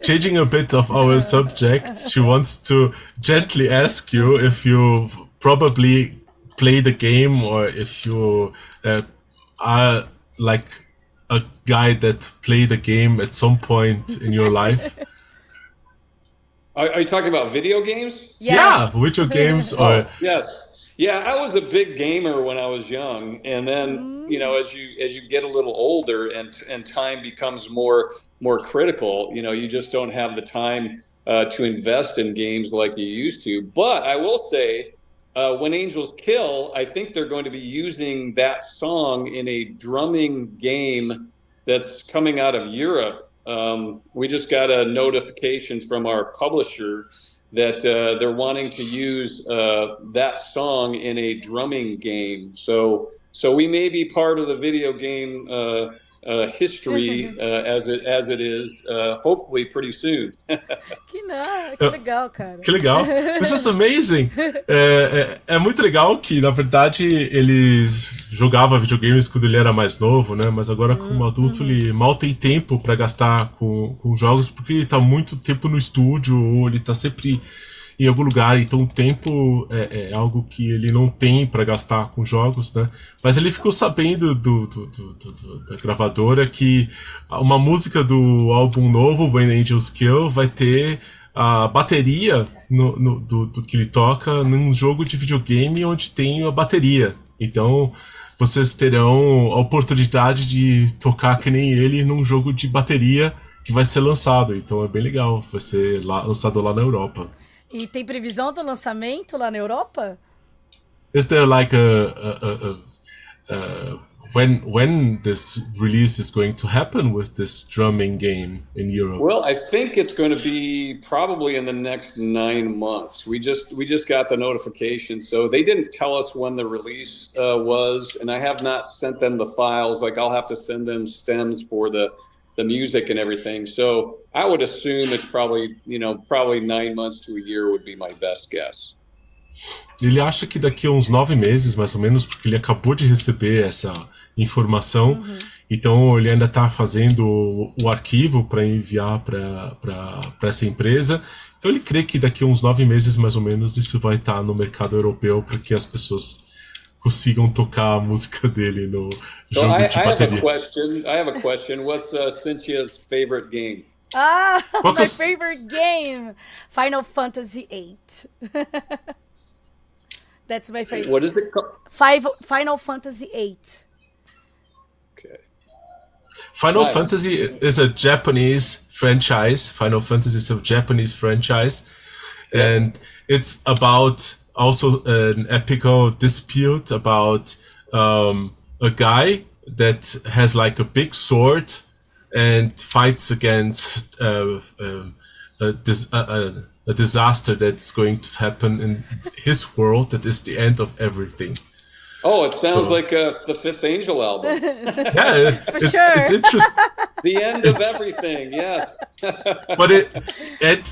Changing a bit of our subject, she wants to gently ask you if you probably play the game or if you are like a guy that played the game at some point in your life. Are you talking about video games? Yes. Yeah, video games or... Yes. Yeah, I was a big gamer when I was young, and then as you get a little older and time becomes more critical, you just don't have the time to invest in games like you used to. But I will say, When Angels Kill, I think they're going to be using that song in a drumming game that's coming out of Europe. We just got a notification from our publisher that they're wanting to use that song in a drumming game. So we may be part of the video game history as it is, hopefully pretty soon. Que legal, cara. Que legal. This is amazing. É muito legal que, na verdade, eles jogavam videogames quando ele era mais novo, né? Mas agora, como adulto, ele mal tem tempo para gastar com jogos, porque ele tá muito tempo no estúdio, ou ele tá sempre em algum lugar, então o tempo é algo que ele não tem para gastar com jogos, né? Mas ele ficou sabendo da gravadora que uma música do álbum novo, When Angels Kill, vai ter a bateria do que ele toca num jogo de videogame onde tem a bateria. Então vocês terão a oportunidade de tocar que nem ele num jogo de bateria que vai ser lançado. Então é bem legal, vai ser lançado lá na Europa. E tem previsão do lançamento lá na Europa? Is there like when this release is going to happen with this drumming game in Europe? Well, I think it's going to be probably in the next 9 months. We just got the notification, so they didn't tell us when the release was, and I have not sent them the files. Like, I'll have to send them stems for the music and everything. So I would assume it's probably 9 months to a year would be my best guess. Ele acha que daqui a uns 9 meses, mais ou menos, porque ele acabou de receber essa informação, então ele ainda está fazendo o arquivo para enviar para essa empresa. Então ele crê que daqui a uns 9 meses, mais ou menos, isso vai estar no mercado europeu para que as pessoas consigam tocar a música dele no jogo de bateria. I have a question. What's Cynthia's favorite game? My favorite game, Final Fantasy VIII. That's my favorite. What is it called? Final Fantasy VIII. Okay. Final Fantasy is a Japanese franchise. Final Fantasy is a Japanese franchise, and it's about also an epical dispute about a guy that has like a big sword and fights against a disaster that's going to happen in his world that is the end of everything. Oh, it sounds like the Fifth Angel album. Yeah, it's interesting. The end of everything, yes. But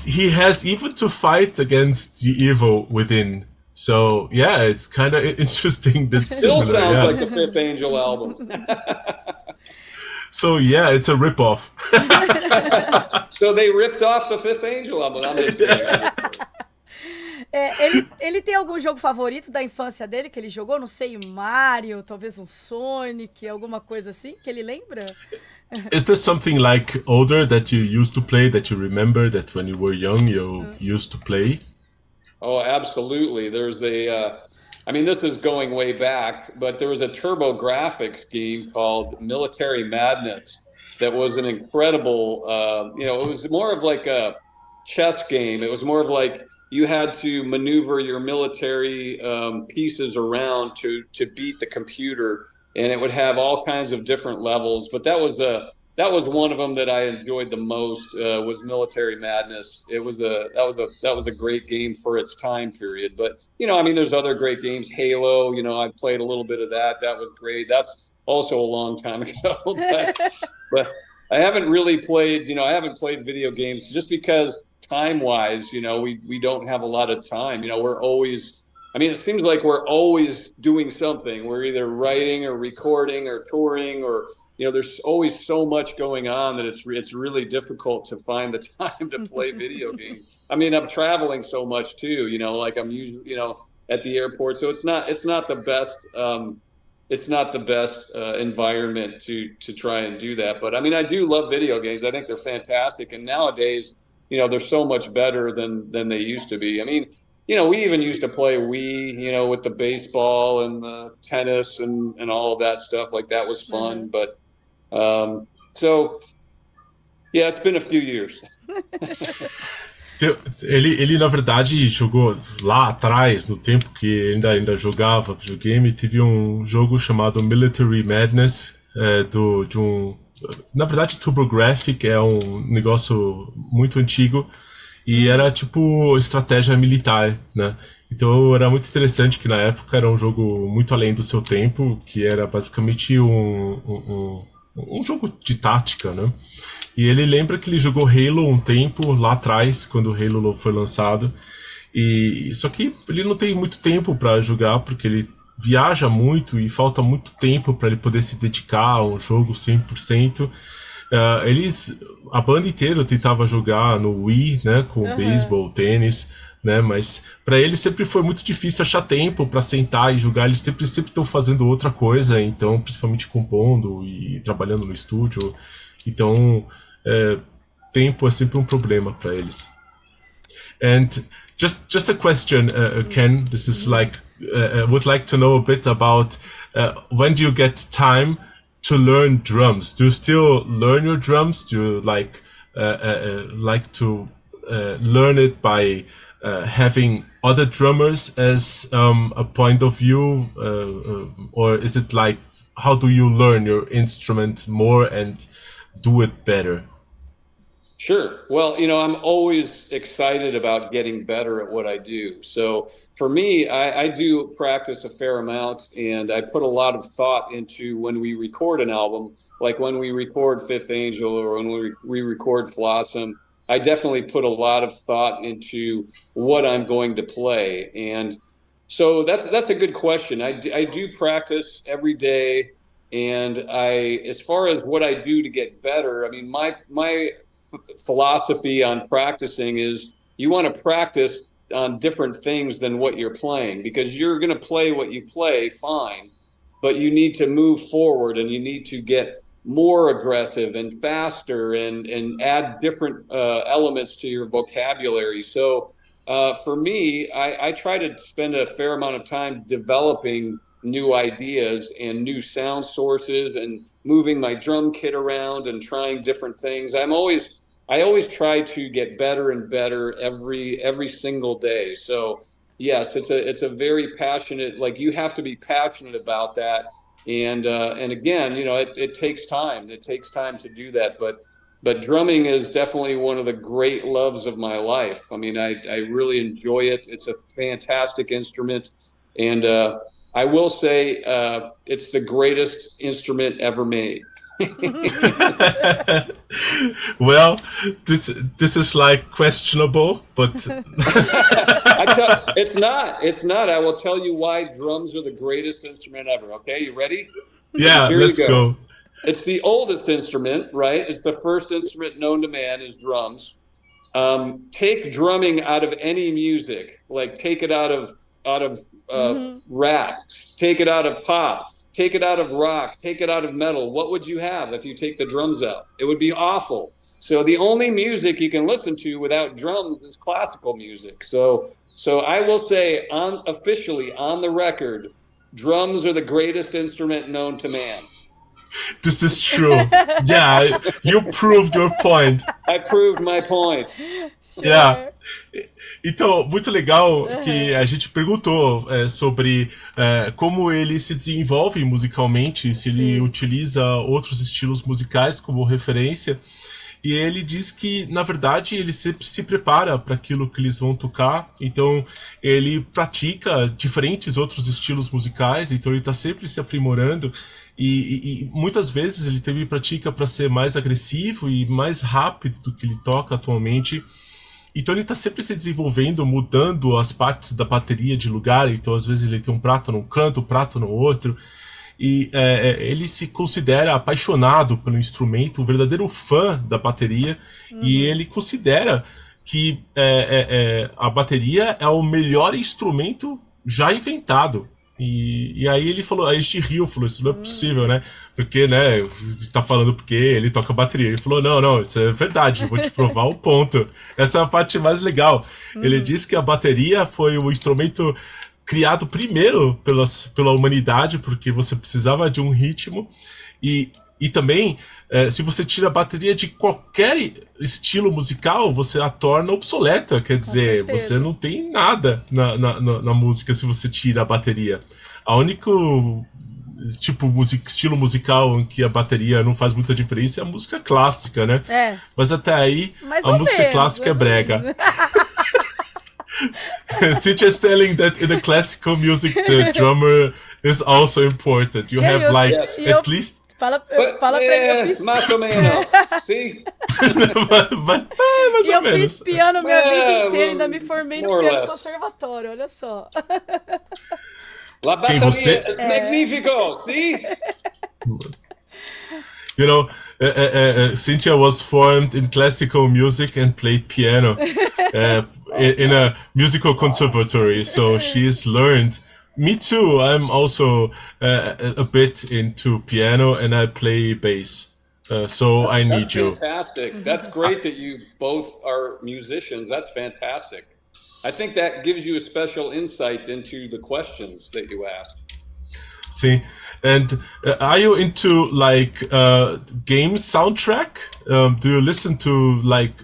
he has even to fight against the evil within. So yeah, it's kind of interesting. That still sounds like the Fifth Angel album. So yeah, it's a rip-off. So they ripped off the Fifth Angel album. Ele tem algum jogo favorito da infância dele que ele jogou? Não sei, Mario, talvez um Sonic, alguma coisa assim que ele lembra? Is there something like older that you used to play that you remember that when you were young you used to play? Oh, absolutely. There's this is going way back, but there was a TurboGrafx game called Military Madness that was an incredible, it was more of like a chess game. It was more of like you had to maneuver your military pieces around to beat the computer, and it would have all kinds of different levels. But that was one of them that I enjoyed the most. Was Military Madness. That was a great game for its time period. But there's other great games. Halo. I played a little bit of that. That was great. That's also a long time ago. But I haven't really played. I haven't played video games just because time-wise, we don't have a lot of time. We're always. It seems like we're always doing something. We're either writing or recording or touring or. There's always so much going on that it's really difficult to find the time to play video games. I'm traveling so much too, like I'm usually, at the airport. So it's not the best, environment to try and do that. But I do love video games. I think they're fantastic. And nowadays, they're so much better than they used to be. We even used to play Wii, with the baseball and the tennis and all of that stuff. Like that was fun. But so yeah, it's been a few years. Ele na verdade jogou lá atrás, no tempo que ainda jogava videogame, teve um jogo chamado Military Madness, na verdade TurboGrafx é um negócio muito antigo e era tipo estratégia militar, né? Então era muito interessante que na época era um jogo muito além do seu tempo, que era basicamente um jogo de tática, né? E ele lembra que ele jogou Halo um tempo lá atrás, quando o Halo foi lançado. Só que ele não tem muito tempo para jogar, porque ele viaja muito e falta muito tempo para ele poder se dedicar a um jogo 100%. A banda inteira tentava jogar no Wii, né? Com beisebol, tênis, né? Mas para ele sempre foi muito difícil achar tempo para sentar e jogar. Eles sempre estão fazendo outra coisa, então principalmente compondo e trabalhando no estúdio. Então tempo é sempre um problema para eles. And just a question, Ken. This is like I would like to know a bit about when do you get time to learn drums? Do you still learn your drums? Do you like to learn it by having other drummers as a point of view, or is it like how do you learn your instrument more and do it better? Sure. Well, I'm always excited about getting better at what I do. So for me, I do practice a fair amount, and I put a lot of thought into when we record an album, like when we record Fifth Angel or when we record Flotsam. I definitely put a lot of thought into what I'm going to play. And so that's a good question. I do practice every day. And as far as what I do to get better, I mean, my philosophy on practicing is you want to practice on different things than what you're playing, because you're going to play what you play fine, but you need to move forward and you need to get more aggressive and faster and add different elements to your vocabulary. So for me, I try to spend a fair amount of time developing new ideas and new sound sources and moving my drum kit around and trying different things. I always try to get better and better every single day. So yes, it's a very passionate, like, you have to be passionate about that. And again, it takes time. It takes time to do that. But drumming is definitely one of the great loves of my life. I mean, I really enjoy it. It's a fantastic instrument. And I will say it's the greatest instrument ever made. Well, this is like questionable, but it's not. I will tell you why drums are the greatest instrument ever. Okay, you ready? Yeah, let's go. It's the oldest instrument, right? It's the first instrument known to man is drums. Take drumming out of any music, like take it out of rap, take it out of pop, take it out of rock, take it out of metal. What would you have if you take the drums out? It would be awful. So the only music you can listen to without drums is classical music. So I will say officially on the record, drums are the greatest instrument known to man. This is true. Yeah, you proved your point. I proved my point. Sure. Yeah. Então, muito legal que a gente perguntou sobre como ele se desenvolve musicalmente, se ele utiliza outros estilos musicais como referência. E ele diz que, na verdade, ele sempre se prepara para aquilo que eles vão tocar. Então, ele pratica diferentes outros estilos musicais. Então, ele está sempre se aprimorando. E muitas vezes ele também pratica para ser mais agressivo e mais rápido do que ele toca atualmente. Então ele está sempre se desenvolvendo, mudando as partes da bateria de lugar. Então às vezes ele tem um prato num canto, um prato no outro. E ele se considera apaixonado pelo instrumento, um verdadeiro fã da bateria. E ele considera que a bateria é o melhor instrumento já inventado. E aí ele falou, aí a gente riu, falou, isso não é possível, né? Porque, né, você tá falando porque ele toca bateria. Ele falou, não, isso é verdade, vou te provar o ponto. Essa é a parte mais legal. Ele disse que a bateria foi o instrumento criado primeiro pela humanidade, porque você precisava de um ritmo. E também, se você tira a bateria de qualquer estilo musical, você a torna obsoleta. Quer dizer, você não tem nada na música se você tira a bateria. A único estilo musical em que a bateria não faz muita diferença é a música clássica, né? Mas até aí, a música clássica é brega. Cynthia is telling that in the classical music, the drummer is also important. You have like at least... Fala pra ele, eu fiz... Mais ou menos, sim. E eu fiz piano minha vida inteira, ainda me formei no piano conservatório, olha só. La bateria é magnífico, sim? You know, Cynthia was formed in classical music and played piano in a musical conservatory, so she's learned. Me too. I'm also a bit into piano and I play bass. So I need you. Fantastic. That's great that you both are musicians. That's fantastic. I think that gives you a special insight into the questions that you asked. See, and are you into like game soundtrack? Do you listen to like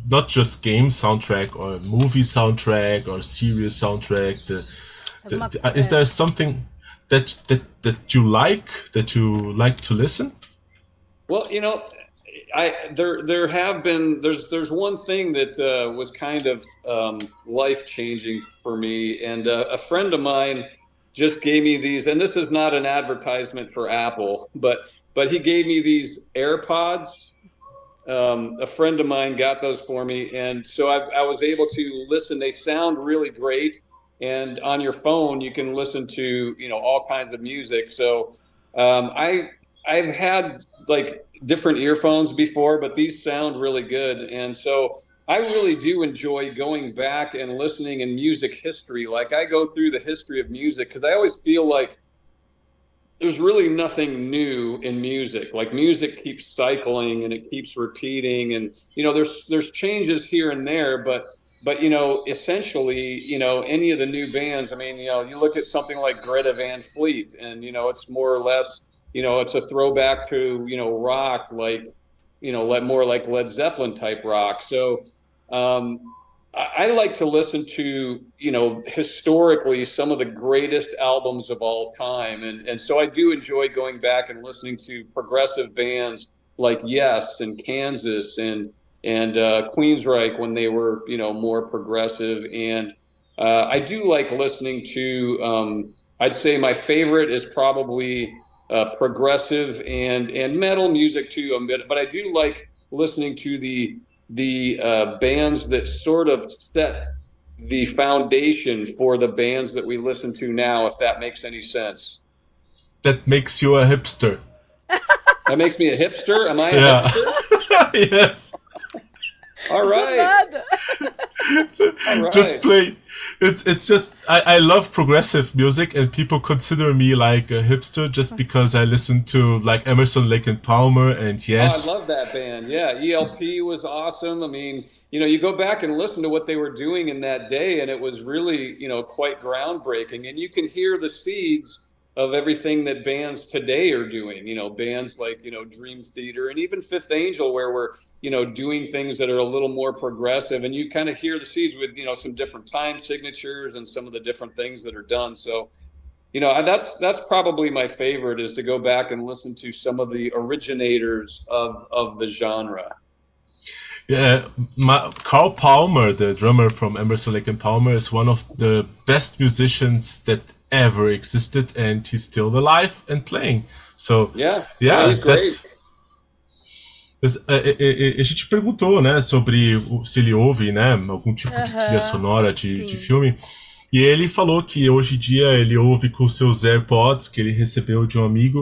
not just game soundtrack or movie soundtrack or series soundtrack? Is there something that you like to listen? Well, there's one thing that was kind of life changing for me, and a friend of mine just gave me these, and this is not an advertisement for Apple, but he gave me these AirPods. A friend of mine got those for me, and so I was able to listen. They sound really great, and on your phone you can listen to all kinds of music. So I've had like different earphones before, but these sound really good, and so I really do enjoy going back and listening in music history. Like I go through the history of music because I always feel like there's really nothing new in music. Like music keeps cycling and it keeps repeating, and there's changes here and there, but essentially any of the new bands. I mean, you look at something like Greta Van Fleet, and it's more or less it's a throwback to rock, like more like Led Zeppelin type rock. So I like to listen to, historically some of the greatest albums of all time. And so I do enjoy going back and listening to progressive bands like Yes and Kansas and Queensryche when they were, more progressive. And I do like listening to, I'd say my favorite is probably progressive and metal music too. But I do like listening to the bands that sort of set the foundation for the bands that we listen to now, if that makes any sense. That makes you a hipster. That makes me a hipster? Am I a hipster? Yes. All right. All right. Just play. It's just I love progressive music, and people consider me like a hipster just because I listen to like Emerson, Lake and Palmer and Yes. Oh, I love that band. Yeah, ELP was awesome. I mean, you go back and listen to what they were doing in that day, and it was really, quite groundbreaking. And you can hear the seeds of everything that bands today are doing, bands like, Dream Theater and even Fifth Angel, where we're, doing things that are a little more progressive, and you kind of hear the seeds with, some different time signatures and some of the different things that are done. So, that's probably my favorite, is to go back and listen to some of the originators of the genre. Yeah, Carl Palmer, the drummer from Emerson, Lake and Palmer, is one of the best musicians that ever existed, and he's still alive and playing. So he's great. A gente perguntou, né, sobre se ele ouve, né, algum tipo de trilha sonora de filme. E ele falou que hoje em dia ele ouve com seus AirPods que ele recebeu de um amigo.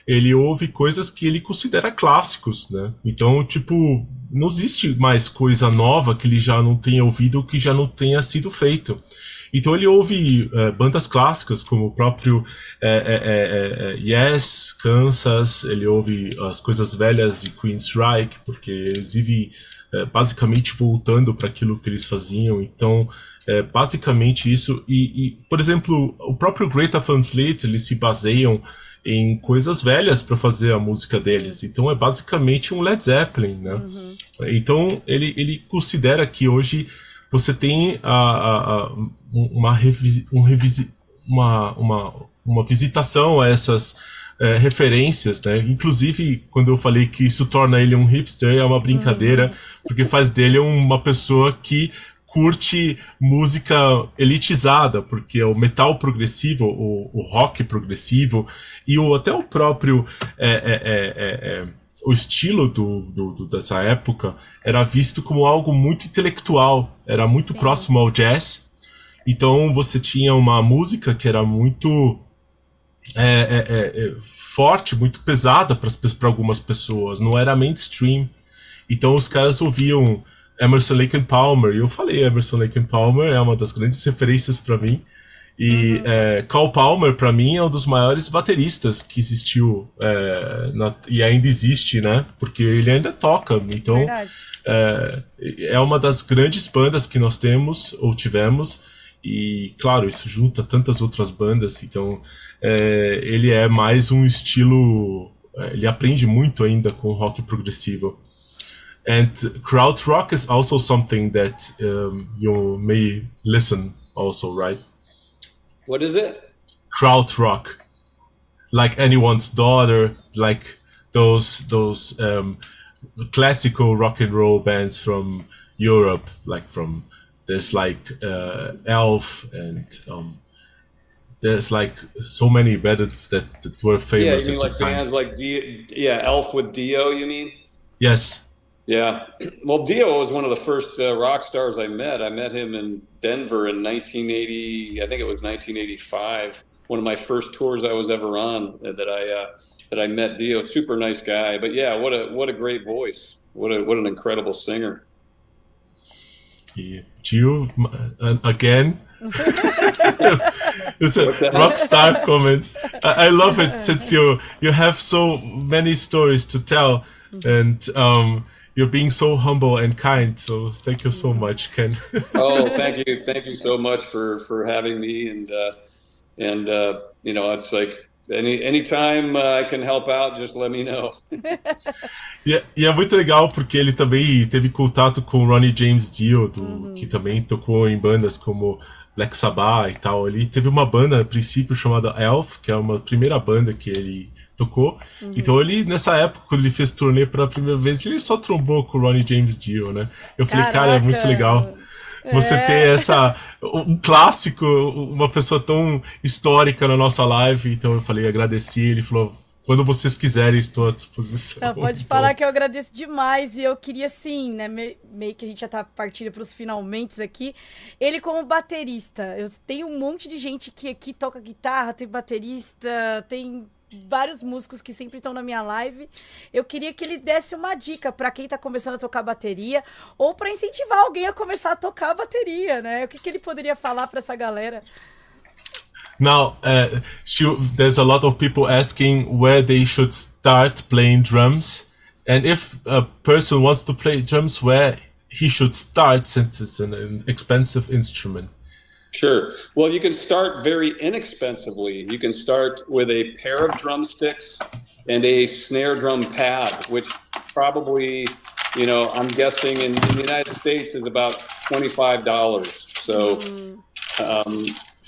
Ele ouve coisas que ele considera clássicos, né? Então, tipo, não existe mais coisa nova que ele já não tenha ouvido ou que já não tenha sido feito. Então ele ouve bandas clássicas como o próprio Yes, Kansas, ele ouve as coisas velhas de Queensryche, porque eles vivem basicamente voltando para aquilo que eles faziam. Então, basicamente isso. E, por exemplo, o próprio Greta Van Fleet, eles se baseiam em coisas velhas para fazer a música deles. Então é basicamente um Led Zeppelin, né? Uhum. Então ele considera que hoje você tem uma visitação a essas referências, né? Inclusive, quando eu falei que isso torna ele um hipster, é uma brincadeira, porque faz dele uma pessoa que curte música elitizada, porque o metal progressivo, o rock progressivo e até o próprio o estilo dessa época era visto como algo muito intelectual, era muito próximo ao jazz. Então você tinha uma música que era muito forte, muito pesada para algumas pessoas, não era mainstream. Então os caras ouviam Emerson, Lake and Palmer, e eu falei, Emerson, Lake and Palmer é uma das grandes referências para mim. E Carl Palmer, para mim, é um dos maiores bateristas que existiu e ainda existe, né? Porque ele ainda toca. Então, é uma das grandes bandas que nós temos, ou tivemos. E, claro, isso junta tantas outras bandas. Então, ele é mais um estilo... ele aprende muito ainda com o rock progressivo. And krautrock is also something that you may listen also, right? What is it? Krautrock. like Anyone's Daughter, like those classical rock and roll bands from Europe, like from there's like Elf and there's like so many bands that were famous you mean at the like time. bands like Elf with Dio, you mean? Yes. Yeah. Well, Dio was one of the first rock stars I met. I met him in Denver in 1980. I think it was 1985. One of my first tours I was ever on that I met Dio. Super nice guy. But yeah, what a great voice. What an incredible singer. Yeah. Gio, again. It's a rock star comment. I love it since you have so many stories to tell, and you're being so humble and kind. So thank you so much, Ken. Oh, thank you so much for having me, and you know, it's like anytime I can help out, just let me know. E é muito legal porque ele também teve contato com o Ronnie James Dio, que também tocou em bandas como Black Sabbath e tal. Ele teve uma banda, a princípio, chamada Elf, que é uma primeira banda que ele tocou. Então ele, nessa época, quando ele fez turnê pela primeira vez, ele só trombou com o Ronnie James Dio, né? Eu falei, cara, é muito legal você ter um clássico, uma pessoa tão histórica na nossa live. Então eu falei, agradeci, ele falou, quando vocês quiserem, estou à disposição. Pode falar que eu agradeço demais. E eu queria, assim, né? Meio que a gente já tá partindo para os finalmente aqui. Ele como baterista. Eu tenho um monte de gente que aqui toca guitarra, tem baterista, tem vários músicos que sempre estão na minha live. Eu queria que ele desse uma dica para quem tá começando a tocar bateria ou para incentivar alguém a começar a tocar bateria, né? O que ele poderia falar para essa galera? Now, there's a lot of people asking where they should start playing drums, and if a person wants to play drums, where he should start, since it's an expensive instrument. Sure. Well, you can start very inexpensively. You can start with a pair of drumsticks and a snare drum pad, which probably, you know, I'm guessing in the United States is about $25. So,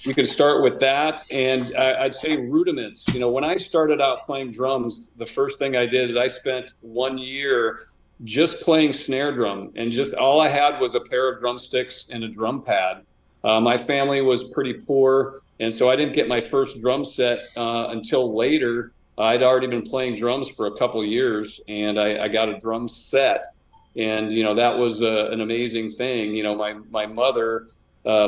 you can start with that, and I'd say rudiments. You know, when I started out playing drums, the first thing I did is I spent 1 year just playing snare drum, and just all I had was a pair of drumsticks and a drum pad. My family was pretty poor, and so I didn't get my first drum set until later. I'd already been playing drums for a couple of years, and I got a drum set, and you know that was an amazing thing. You know, my mother.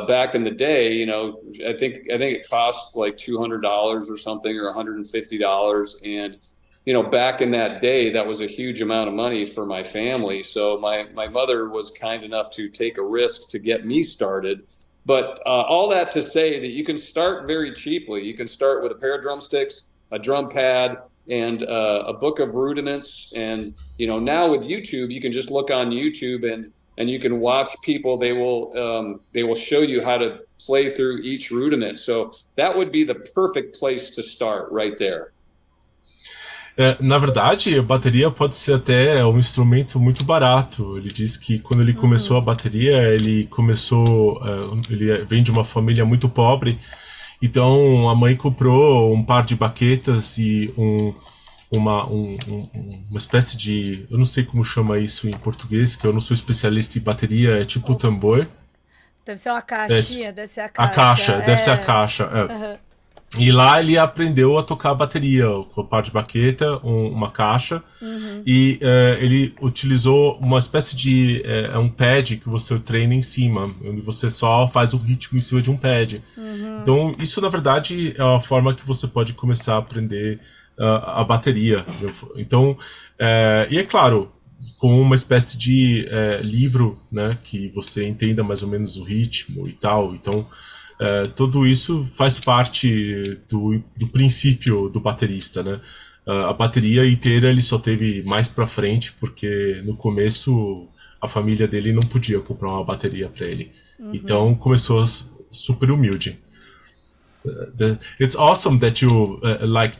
Back in the day, you know, I think it cost like $200 or something, or $150. And, you know, back in that day, that was a huge amount of money for my family. So my mother was kind enough to take a risk to get me started. But all that to say that you can start very cheaply. You can start with a pair of drumsticks, a drum pad, and a book of rudiments. And, you know, now with YouTube, you can just look on YouTube and you can watch people. They will show you how to play through each rudiment. So that would be the perfect place to start right there. Na verdade, a bateria pode ser até um instrumento muito barato. Ele diz que quando ele começou a bateria, ele vem de uma família muito pobre. Então a mãe comprou um par de baquetas e uma espécie de... Eu não sei como chama isso em português, que eu não sou especialista em bateria, é tipo tambor. Deve ser uma caixinha, deve ser a caixa. A caixa, deve ser a caixa. E lá ele aprendeu a tocar bateria, com a par de baqueta, uma caixa, e ele utilizou uma espécie de... um pad que você treina em cima, onde você só faz o ritmo em cima de um pad. Então isso, na verdade, é a forma que você pode começar a aprender a bateria. Então, e é claro, com uma espécie de livro, né, que você entenda mais ou menos o ritmo e tal. Então, tudo isso faz parte do princípio do baterista, né? A bateria inteira ele só teve mais pra frente, porque no começo a família dele não podia comprar uma bateria para ele. Então começou super humilde. It's awesome that you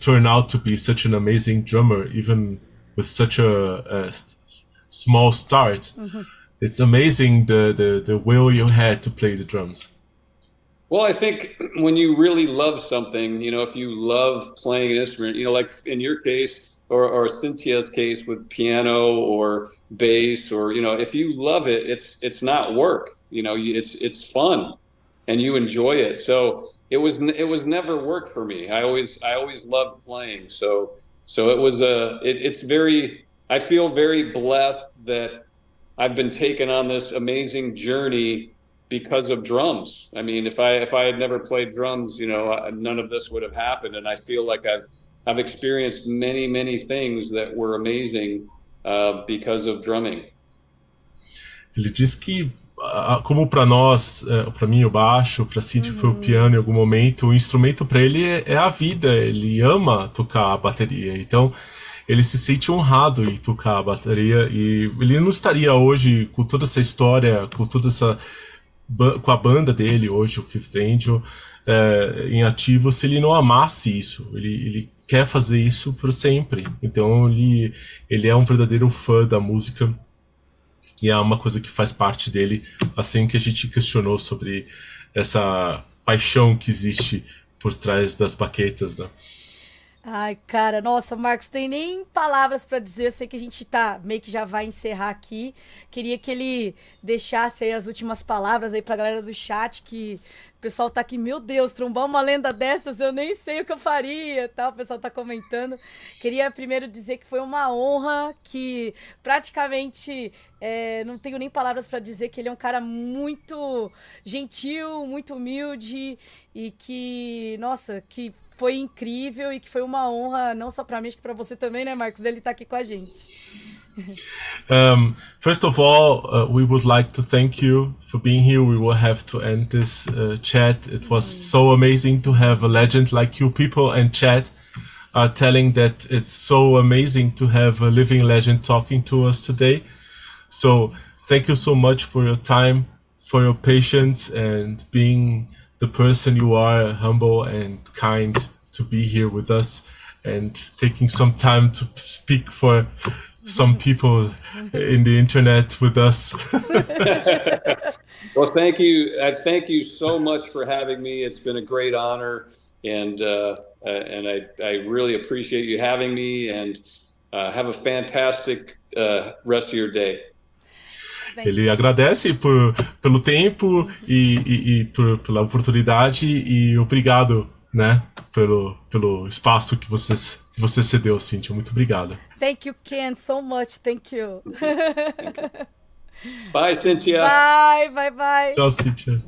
turn out to be such an amazing drummer, even with such a small start. It's amazing the will you had to play the drums. Well, I think when you really love something, you know, if you love playing an instrument, you know, like in your case or Cynthia's case with piano or bass, or you know, if you love it, it's not work. You know, it's fun, and you enjoy it. So it was never work for me. I always loved playing. So it's very. I feel very blessed that I've been taken on this amazing journey because of drums. I mean, if I had never played drums, you know, none of this would have happened. And I feel like I've experienced many things that were amazing because of drumming. Ele diz que, como para nós, para mim o baixo, para Cintia foi o piano em algum momento, o instrumento para ele é a vida, ele ama tocar a bateria, então ele se sente honrado em tocar a bateria e ele não estaria hoje com toda essa história, com a banda dele hoje, o Fifth Angel, em ativo, se ele não amasse isso. Ele quer fazer isso por sempre. Então ele é um verdadeiro fã da música e é uma coisa que faz parte dele, assim que a gente questionou sobre essa paixão que existe por trás das baquetas, né? Ai, cara, nossa, Marcos, tem nem palavras pra dizer. Eu sei que a gente tá meio que já vai encerrar aqui. Queria que ele deixasse aí as últimas palavras aí pra galera do chat, que o pessoal tá aqui, meu Deus, trombar uma lenda dessas, eu nem sei o que eu faria, tá? O pessoal tá comentando. Queria primeiro dizer que foi uma honra, que praticamente não tenho nem palavras pra dizer, que ele é um cara muito gentil, muito humilde e que, nossa, que foi incrível e que foi uma honra, não só pra mim, acho que pra você também, né, Marcos? Ele tá aqui com a gente. First of all, we would like to thank you for being here. We will have to end this chat. It was so amazing to have a legend like you people and chat telling that it's so amazing to have a living legend talking to us today. So thank you so much for your time, for your patience, and being the person you are, humble and kind, to be here with us and taking some time to speak for some people in the internet with us. Well, thank you. Thank you so much for having me. It's been a great honor, and I really appreciate you having me, and have a fantastic rest of your day. Ele agradece pelo tempo e pela oportunidade e obrigado, né, pelo espaço que você cedeu, Cynthia. Muito obrigado. Thank you, Ken, so much. Thank you. Bye, Cynthia. Bye. Tchau, Cynthia.